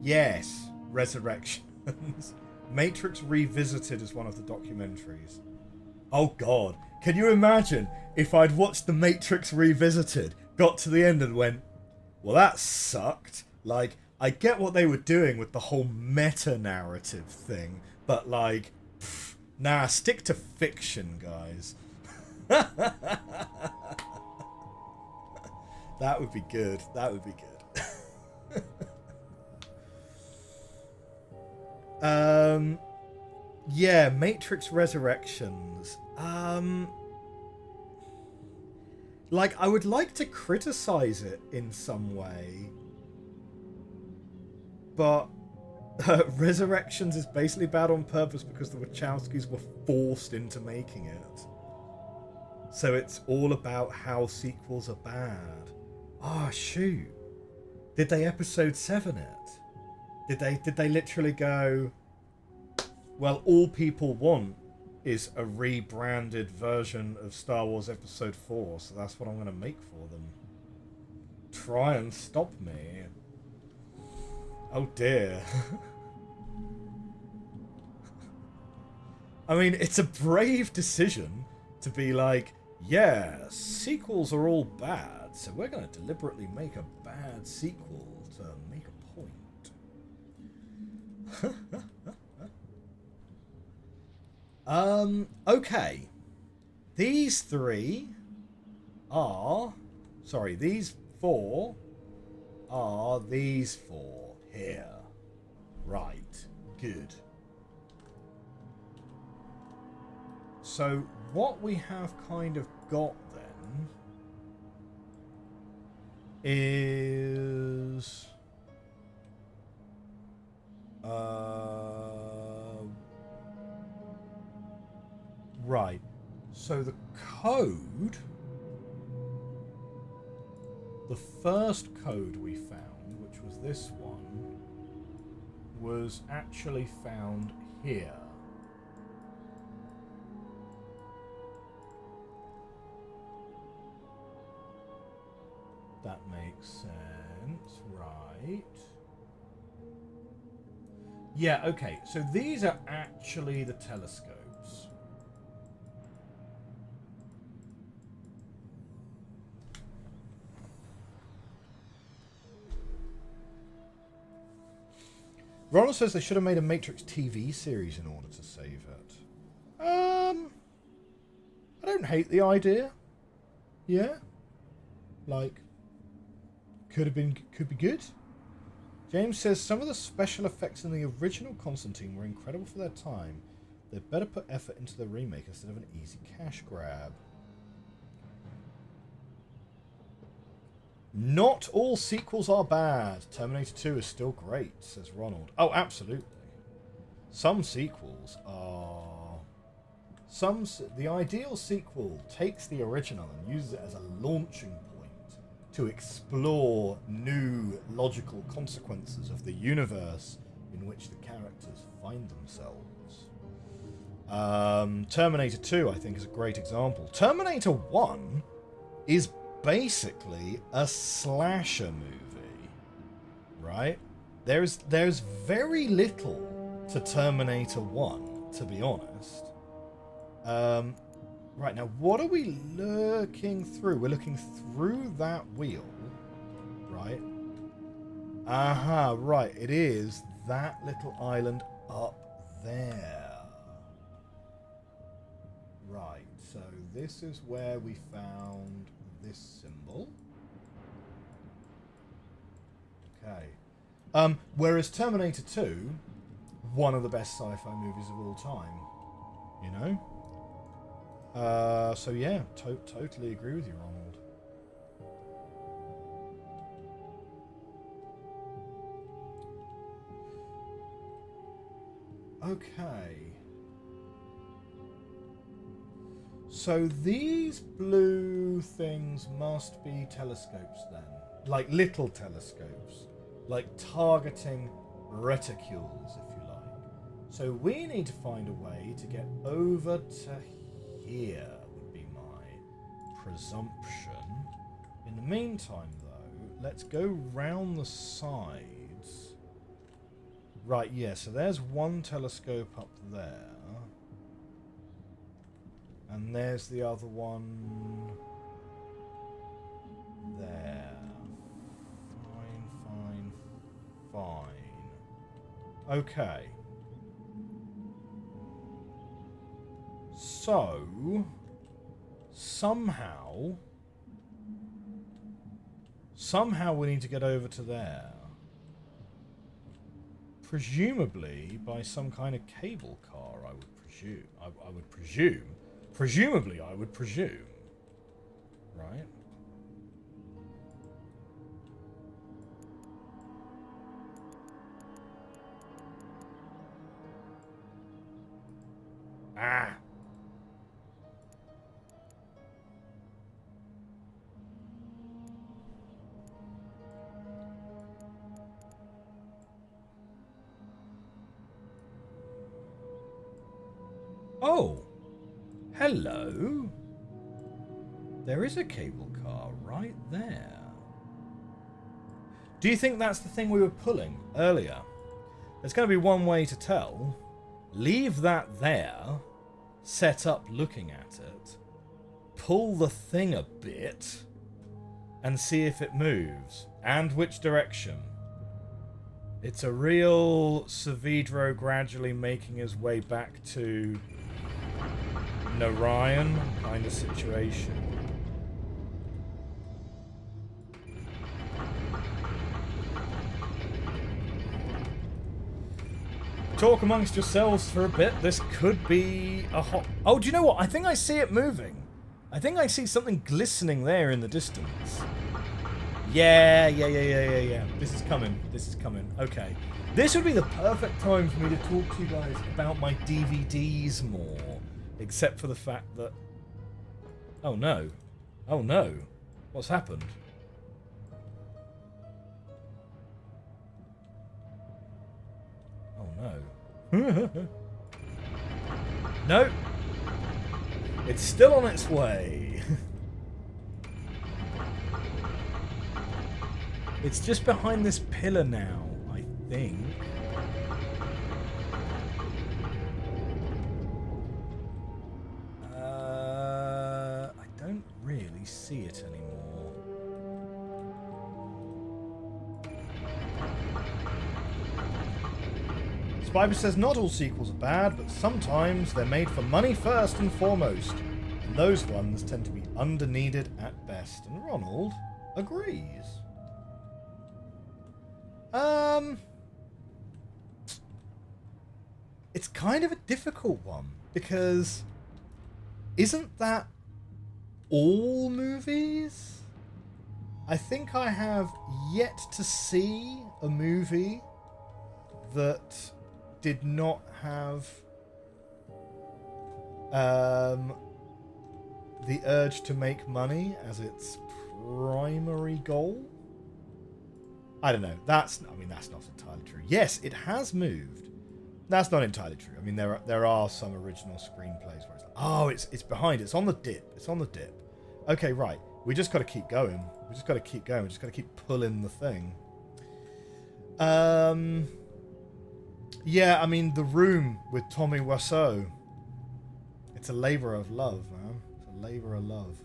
Yes, Resurrections. Matrix Revisited is one of the documentaries. Oh God, can you imagine if I'd watched The Matrix Revisited, got to the end and went, well, that sucked. Like, I get what they were doing with the whole meta-narrative thing, but like, nah, stick to fiction, guys. That would be good. That would be good. Yeah, Matrix Resurrections. Like, I would like to criticize it in some way, but Resurrections is basically bad on purpose because the Wachowskis were forced into making it. So it's all about how sequels are bad. Oh, shoot. Did they episode 7 it? Did they literally go, well, all people want is a rebranded version of Star Wars Episode 4, so that's what I'm going to make for them. Try and stop me. Oh dear. I mean, it's a brave decision to be like, yeah, sequels are all bad, so we're going to deliberately make a bad sequel to make a point. Okay. These 4 are these 4 here. Right. Good. So what we have kind of got then is right. So the code, the first code we found, which was this one, was actually found here. That makes sense, right? Yeah, okay. So these are actually the telescopes. Ronald says they should have made a Matrix TV series in order to save it. I don't hate the idea. Yeah. Like, could be good. James says some of the special effects in the original Constantine were incredible for their time. They'd better put effort into the remake instead of an easy cash grab. Not all sequels are bad. Terminator 2 is still great, says Ronald. Oh, absolutely. Some sequels are... The ideal sequel takes the original and uses it as a launching point to explore new logical consequences of the universe in which the characters find themselves. Terminator 2, I think, is a great example. Terminator 1 is basically a slasher movie, right? There's very little to Terminator 1, to be honest. Right, now what are we looking through? We're looking through that wheel, right? Aha, right, it is that little island up there. Right, so this is where we found this symbol. Okay. Whereas Terminator 2, one of the best sci-fi movies of all time, you know? So yeah, totally agree with you, Ronald. Okay. So these blue things must be telescopes then. Like little telescopes. Like targeting reticules, if you like. So we need to find a way to get over to here, would be my presumption. In the meantime, though, let's go round the sides. Right, yeah, so there's one telescope up there. And there's the other one there. Fine. Okay. So, somehow we need to get over to there. Presumably by some kind of cable car, I would presume. I would presume. Presumably, I would presume. Right? Ah! Oh! Hello? There is a cable car right there. Do you think that's the thing we were pulling earlier? There's going to be one way to tell. Leave that there, set up looking at it, pull the thing a bit, and see if it moves. And which direction. It's a real Savidro gradually making his way back to Narayan kind of situation. talk amongst yourselves for a bit. This could be a hot... Oh, do you know what? I think I see it moving. I think I see something glistening there in the distance. Yeah. This is coming. Okay. This would be the perfect time for me to talk to you guys about my DVDs more. Except for the fact that... Oh no. What's happened? Oh no. No. It's still on its way. It's just behind this pillar now, I think. I don't really see it anymore. Spiber says not all sequels are bad, but sometimes they're made for money first and foremost. And those ones tend to be under-needed at best. And Ronald agrees. It's kind of a difficult one, because isn't that all movies? I think I have yet to see a movie that did not have the urge to make money as its primary goal. I don't know. That's not entirely true. Yes, it has moved. That's not entirely true. I mean, there are some original screenplays where it's like, oh, it's behind. It's on the dip. Okay, right. We just got to keep going. We just got to keep keep pulling the thing. Yeah, I mean, The Room with Tommy Wiseau. It's a labour of love, man. It's a labour of love.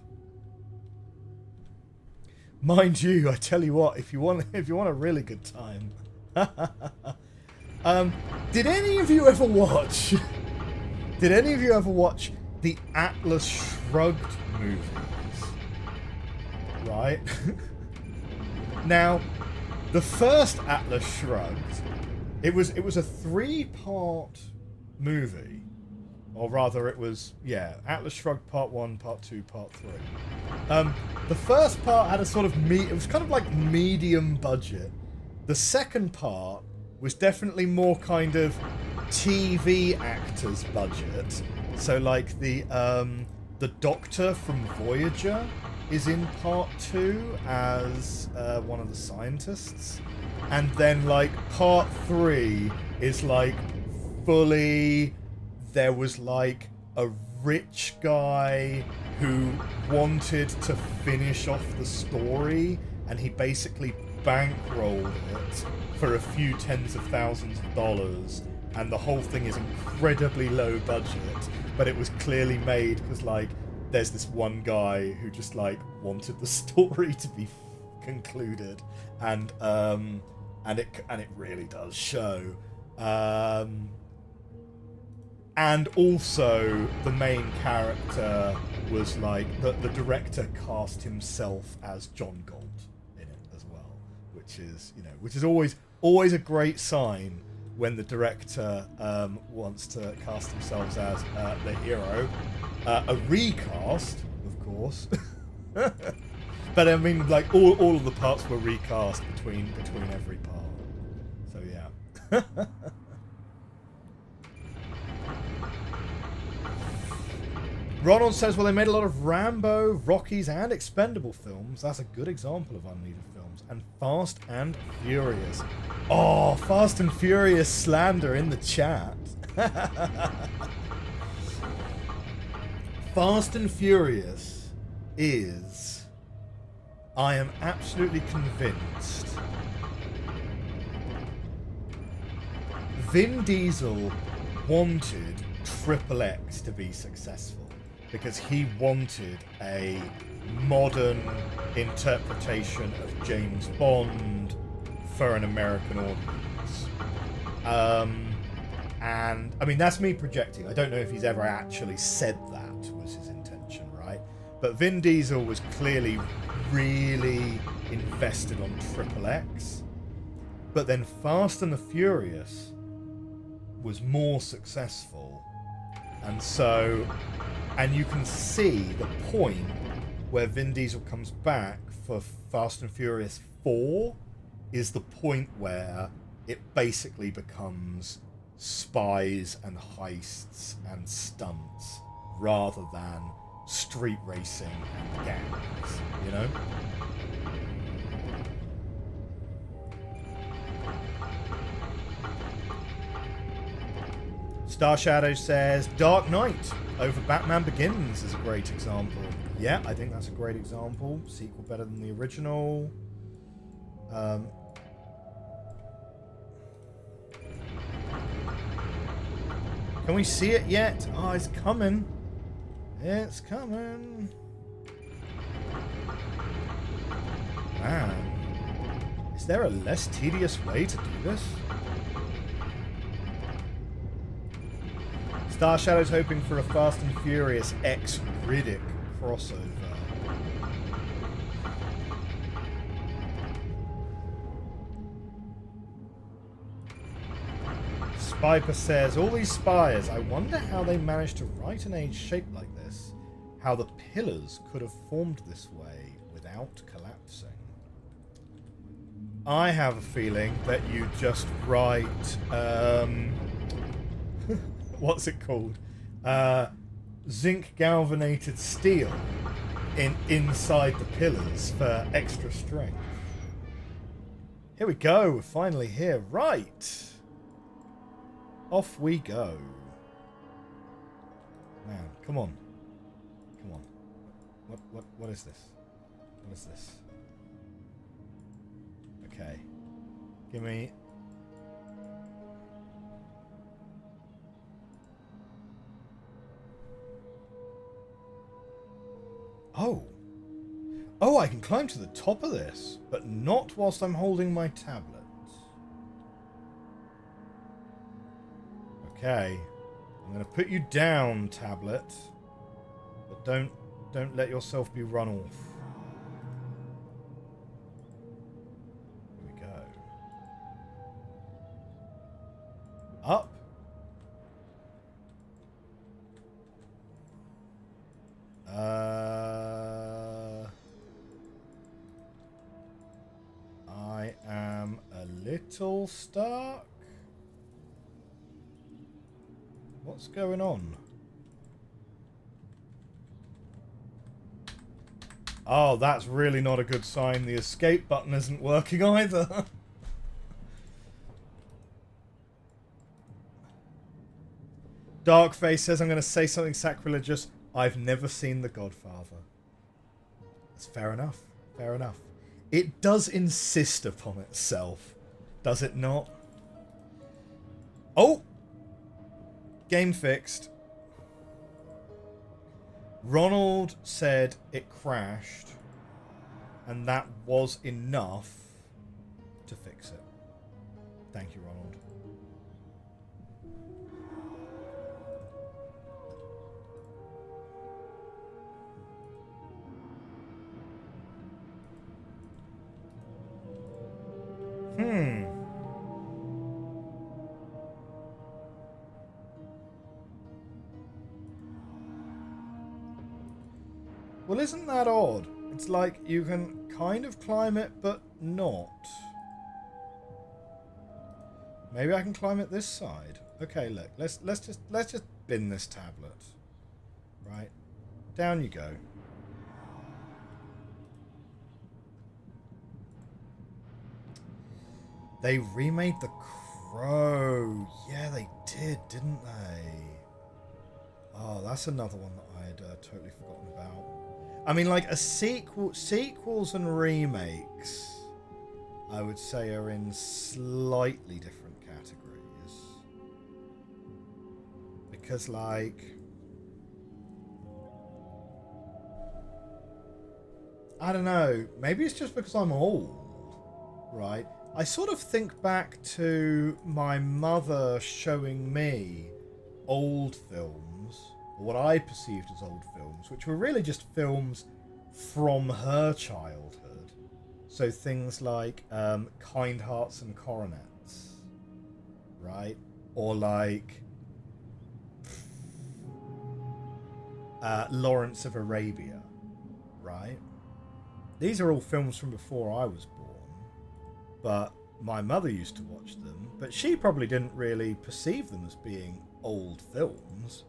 Mind you, I tell you what, if you want a really good time. Did any of you ever watch the Atlas Shrugged movies? Right? Now, the first Atlas Shrugged, it was a 3-part movie. Or rather, it was, Atlas Shrugged Part 1, Part 2, Part 3. The first part had a sort of it was kind of like medium budget. The second part was definitely more kind of TV actors budget. So like the Doctor from Voyager is in Part 2 as one of the scientists. And then like Part 3 is like fully... There was like a rich guy who wanted to finish off the story, and he basically bankrolled it for a few tens of thousands of dollars, and the whole thing is incredibly low budget, but it was clearly made because like there's this one guy who just like wanted the story to be concluded, and it really does show. And also, the main character was like the director cast himself as John Galt in it as well, which is always a great sign when the director wants to cast themselves as the hero. A recast, of course, but I mean, like all of the parts were recast between every part. So yeah. Ronald says, well, they made a lot of Rambo, Rockies, and Expendable films. That's a good example of unneeded films. And Fast and Furious. Oh, Fast and Furious slander in the chat. Fast and Furious is, I am absolutely convinced, Vin Diesel wanted Triple X to be successful because he wanted a modern interpretation of James Bond for an American audience. And I mean, that's me projecting. I don't know if he's ever actually said that was his intention, right? But Vin Diesel was clearly really invested on Triple X. But then Fast and the Furious was more successful. And so, and you can see the point where Vin Diesel comes back for Fast and Furious 4 is the point where it basically becomes spies and heists and stunts rather than street racing and gangs, you know? Star Shadow says Dark Knight over Batman Begins is a great example. Yeah, I think that's a great example. Sequel better than the original. Can we see it yet? Oh, it's coming. It's coming. Man, is there a less tedious way to do this? Star Shadow's hoping for a Fast and Furious X Riddick crossover. Spiper says, all these spires, I wonder how they managed to write an age shaped like this. How the pillars could have formed this way without collapsing. I have a feeling that you just write, what's it called? Zinc galvanated steel inside the pillars for extra strength. Here we go, we're finally here. Right. Off we go. Man, come on. Come on. What is this? What is this? Okay. Give me... Oh. Oh, I can climb to the top of this, but not whilst I'm holding my tablet. Okay. I'm going to put you down, tablet. But don't let yourself be run off. Here we go. Up. I am a little stuck. What's going on? Oh, that's really not a good sign. The escape button isn't working either. Darkface says, I'm going to say something sacrilegious. I've never seen The Godfather. That's fair enough. Fair enough. It does insist upon itself, does it not? Oh! Game fixed. Ronald said it crashed, and that was enough to fix it. Thank you, Ronald. Well, isn't that odd? It's like you can kind of climb it, but not. Maybe I can climb it this side. Okay, look. Let's just bin this tablet. Right. Down you go. They remade The Crow. Yeah, they did, didn't they? Oh, that's another one that I had totally forgotten about. I mean, like, sequels and remakes, I would say, are in slightly different categories. Because, like, I don't know, maybe it's just because I'm old, right? I sort of think back to my mother showing me old films, or what I perceived as old films, which were really just films from her childhood. So things like Kind Hearts and Coronets, right? or like Lawrence of Arabia, right? These are all films from before I was born, but my mother used to watch them, but she probably didn't really perceive them as being old films.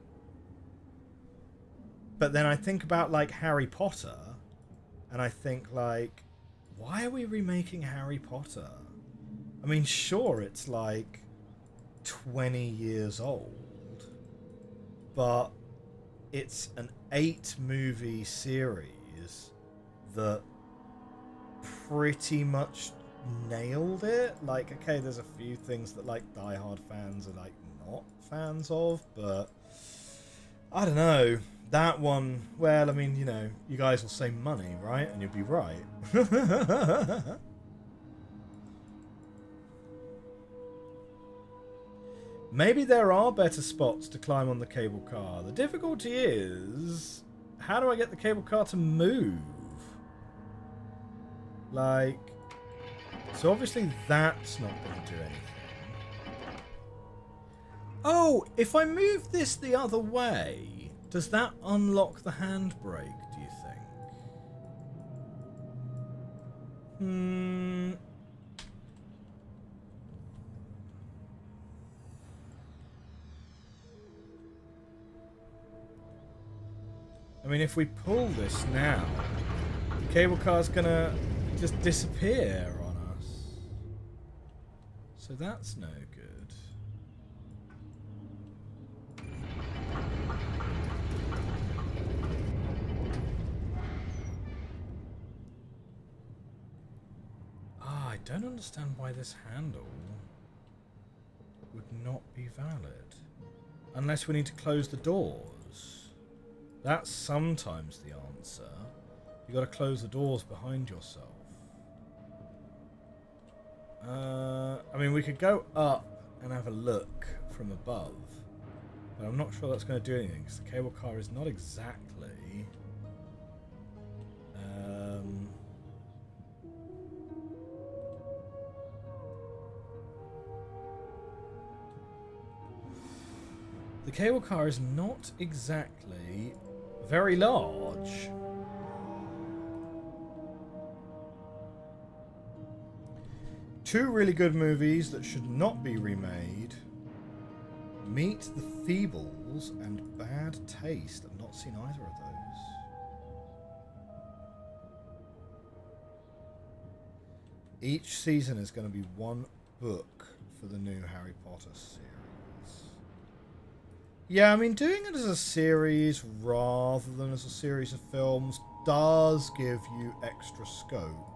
But then I think about like Harry Potter, and I think like, why are we remaking Harry Potter? I mean, sure, it's like 20 years old, but it's an 8-movie series that pretty much nailed it. Like, okay, there's a few things that like diehard fans are like not fans of, but I don't know. That one, well, I mean, you know, you guys will say money, right? And you'll be right. Maybe there are better spots to climb on the cable car. The difficulty is, how do I get the cable car to move? Like, so obviously that's not going to do anything. Oh, if I move this the other way, does that unlock the handbrake, do you think? I mean, if we pull this now, the cable car's gonna just disappear on us. So that's no good. Ah, I don't understand why this handle would not be valid. Unless we need to close the doors. That's sometimes the answer. You gotta close the doors behind yourself. I mean, we could go up and have a look from above, but I'm not sure that's going to do anything because the cable car is not exactly. The cable car is not exactly very large. Two really good movies that should not be remade: Meet the Feebles and Bad Taste. I've not seen either of those. Each season is going to be one book for the new Harry Potter series. Yeah, I mean, doing it as a series rather than as a series of films does give you extra scope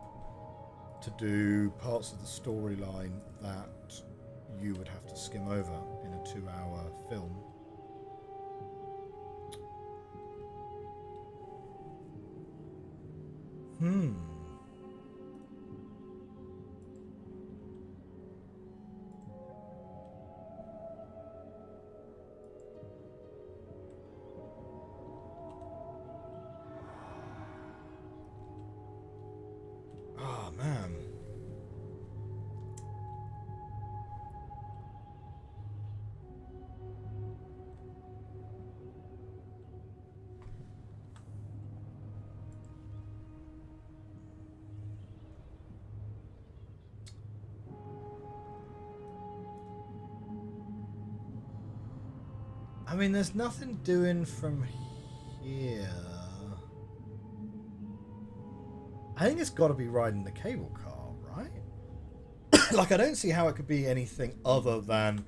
to do parts of the storyline that you would have to skim over in a 2-hour film. Oh, man. I mean, there's nothing doing from here. I think it's got to be riding the cable car, right? Like, I don't see how it could be anything other than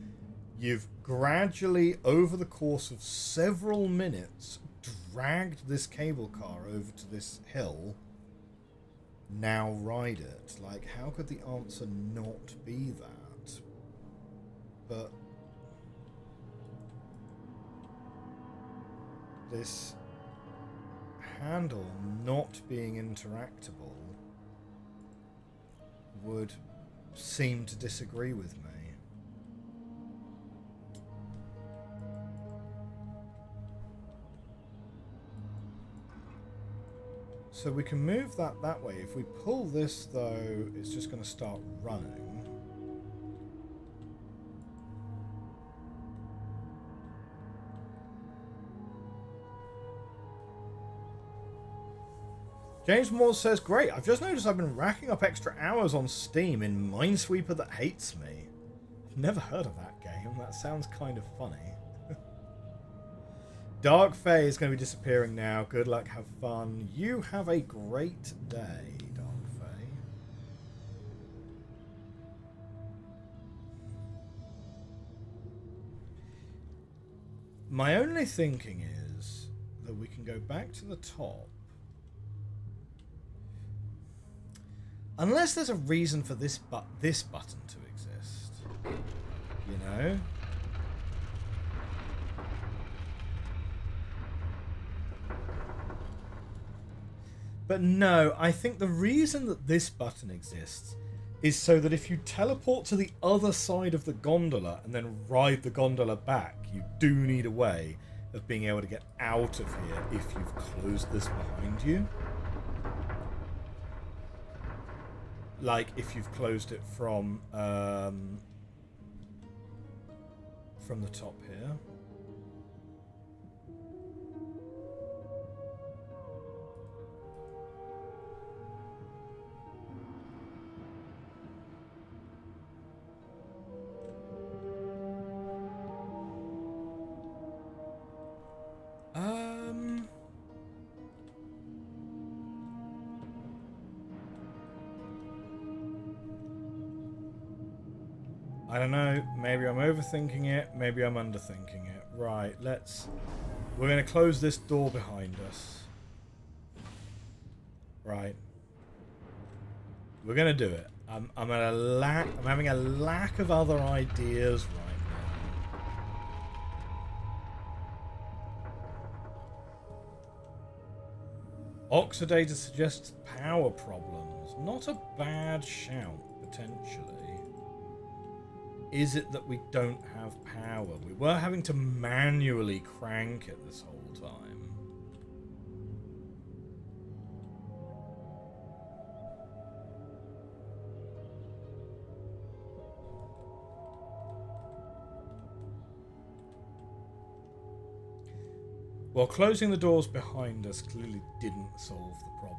you've gradually, over the course of several minutes, dragged this cable car over to this hill. Now ride it. Like, how could the answer not be that? But this handle not being interactable would seem to disagree with me. So we can move that way. If we pull this, though, it's just going to start running. James Moore says, great, I've just noticed I've been racking up extra hours on Steam in Minesweeper That Hates Me. I've never heard of that game. That sounds kind of funny. Dark Fae is going to be disappearing now. Good luck, have fun. You have a great day, Dark Fae. My only thinking is that we can go back to the top. Unless there's a reason for this button to exist. You know? But no, I think the reason that this button exists is so that if you teleport to the other side of the gondola and then ride the gondola back, you do need a way of being able to get out of here if you've closed this behind you. Like if you've closed it from the top here. I don't know, maybe I'm overthinking it, maybe I'm underthinking it. Right, we're going to close this door behind us. Right. We're going to do it. I'm having a lack of other ideas right now. Oxidator suggests power problems. Not a bad shout, potentially. Is it that we don't have power? We were having to manually crank it this whole time. Well, closing the doors behind us clearly didn't solve the problem.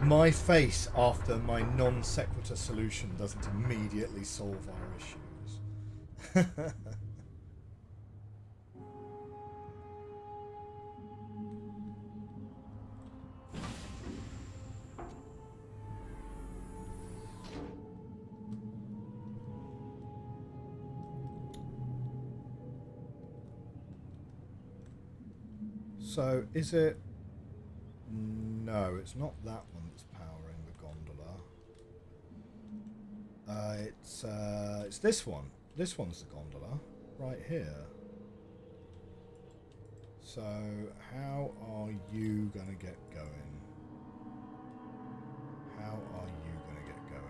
My face after my non sequitur solution doesn't immediately solve our issues. So, is it... No, it's not that one that's powering the gondola. It's this one. This one's the gondola, right here. So, how are you gonna get going? How are you gonna get going?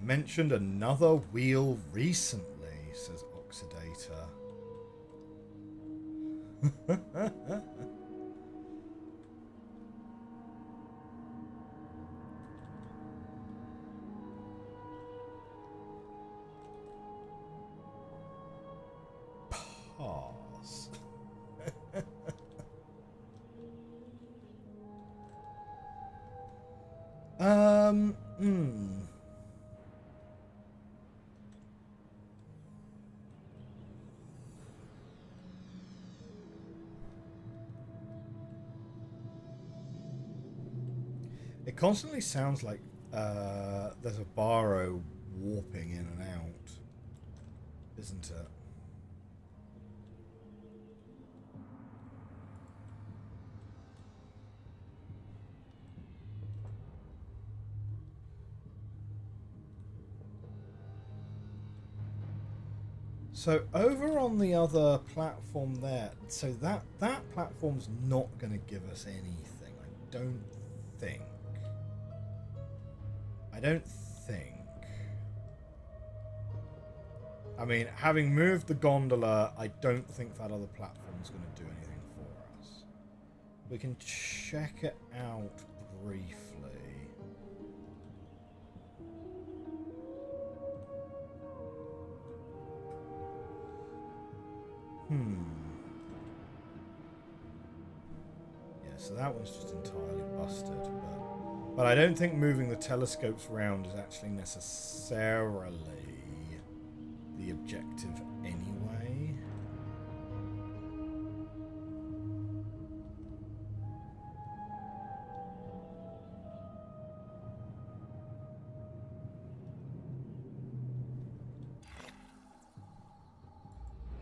Mentioned another wheel recently, says Oxidator. Pass. It constantly sounds like there's a Barrow warping in and out, isn't it? So over on the other platform there, so that platform's not going to give us anything, I don't think. I mean, having moved the gondola, I don't think that other platform's going to do anything for us. We can check it out briefly. Yeah, so that one's just entirely busted. But I don't think moving the telescopes around is actually necessarily the objective anyway.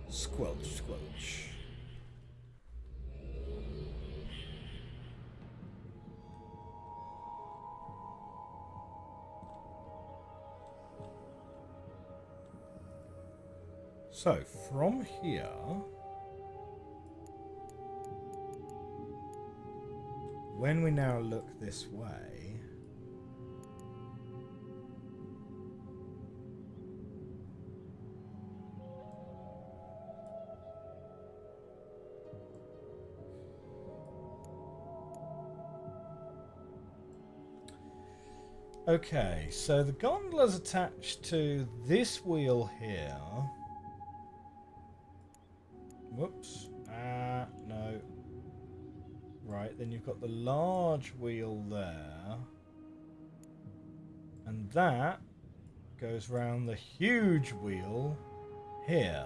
Squelch, squelch. So, from here, when we now look this way, okay, so the gondola's attached to this wheel here. Whoops. No. Right, then you've got the large wheel there. And that goes round the huge wheel here.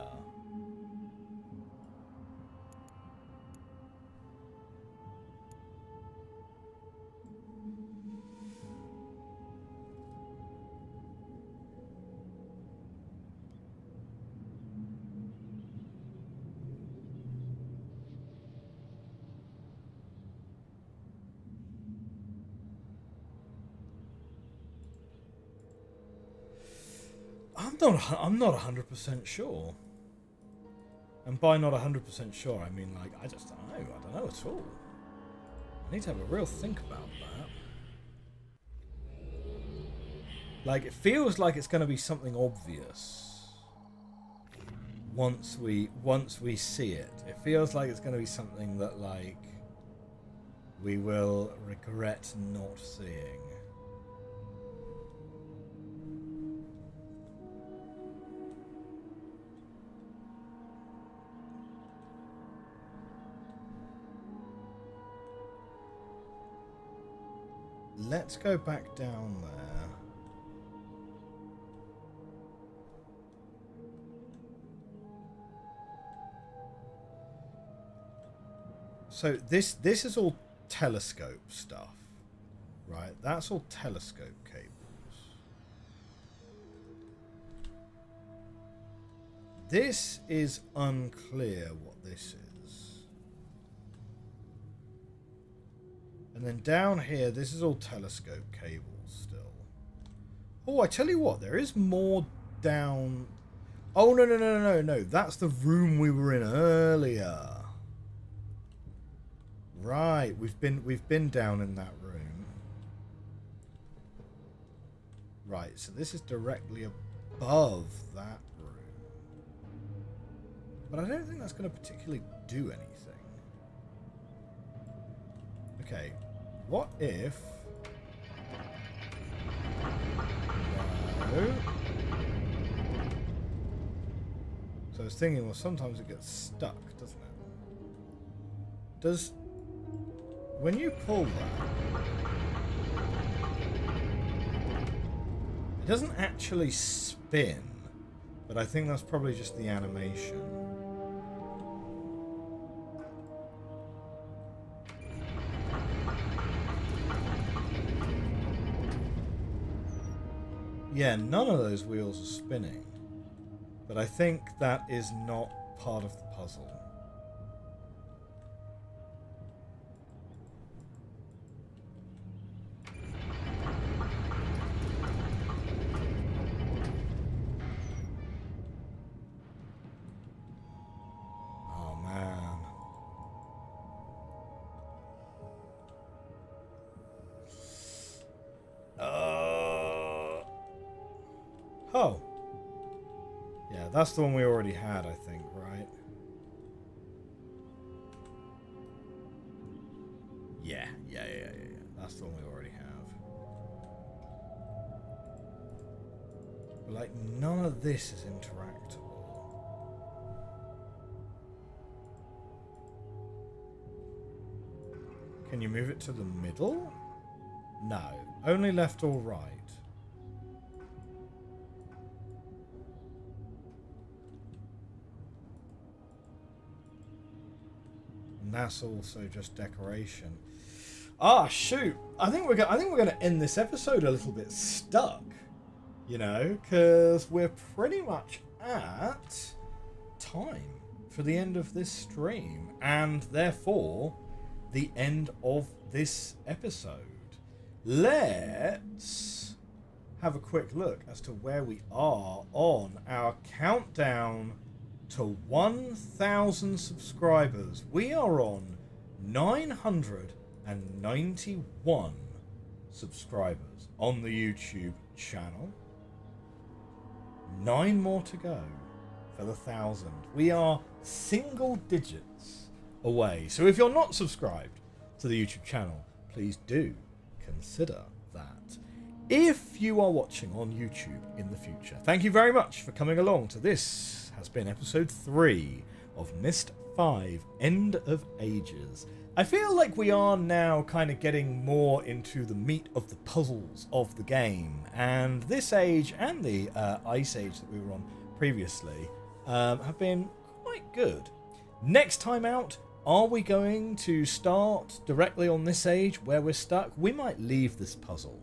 I'm not 100% sure. And by not 100% sure, I mean, like, I just don't know. I don't know at all. I need to have a real think about that. Like, it feels like it's going to be something obvious once we see it. It feels like it's going to be something that, like, we will regret not seeing. Let's go back down there. So this is all telescope stuff, right? That's all telescope cables. This is unclear what this is. And then down here, this is all telescope cables still. Oh, I tell you what, there is more down... Oh, no. That's the room we were in earlier. Right, we've been down in that room. Right, so this is directly above that room. But I don't think that's going to particularly do anything. Okay, what if... No. So I was thinking, well, sometimes it gets stuck, doesn't it? Does... When you pull that... It doesn't actually spin, but I think that's probably just the animation. Yeah, none of those wheels are spinning. But I think that is not part of the puzzle. Oh, man. Oh. Yeah, that's the one we already had, I think, right? That's the one we already have. But, like, none of this is interactable. Can you move it to the middle? No. Only left or right. And that's also just decoration. Ah, shoot! I think we're going to end this episode a little bit stuck, you know, because we're pretty much at time for the end of this stream, and therefore the end of this episode. Let's have a quick look as to where we are on our countdown to 1,000 subscribers. We are on 991 subscribers on the YouTube channel. 9 more to go for the 1,000. We are single digits away. So if you're not subscribed to the YouTube channel, please do consider that. If you are watching on YouTube in the future, thank you very much for coming along to this. Has been episode 3 of Myst 5 End of Ages. I feel like we are now kind of getting more into the meat of the puzzles of the game, and this age and the Ice Age that we were on previously have been quite good. Next time out, are we going to start directly on this age where we're stuck? We might leave this puzzle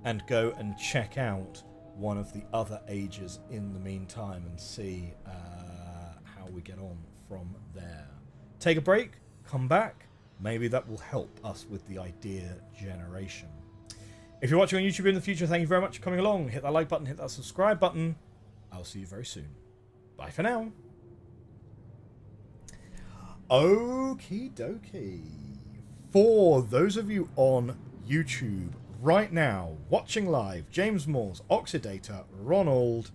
and go and check out one of the other ages in the meantime and see how we get on from there. Take a break, come back. Maybe that will help us with the idea generation. If you're watching on YouTube in the future, thank you very much for coming along. Hit that like button, hit that subscribe button. I'll see you very soon. Bye for now. Okie dokie. For those of you on YouTube right now, watching live, James Moores, Oxidator, Ronald,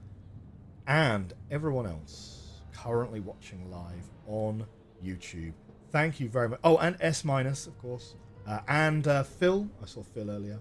and everyone else currently watching live on YouTube, thank you very much. Oh, and S-, of course. And Phil. I saw Phil earlier.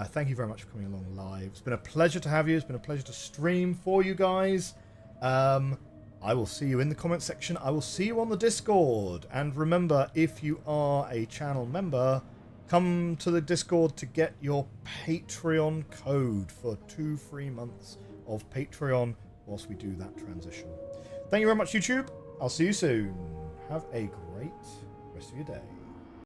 Thank you very much for coming along live. It's been a pleasure to have you. It's been a pleasure to stream for you guys. I will see you in the comment section. I will see you on the Discord. And remember, if you are a channel member, come to the Discord to get your Patreon code for 2 free months of Patreon whilst we do that transition. Thank you very much, YouTube. I'll see you soon. Have a great rest of your day.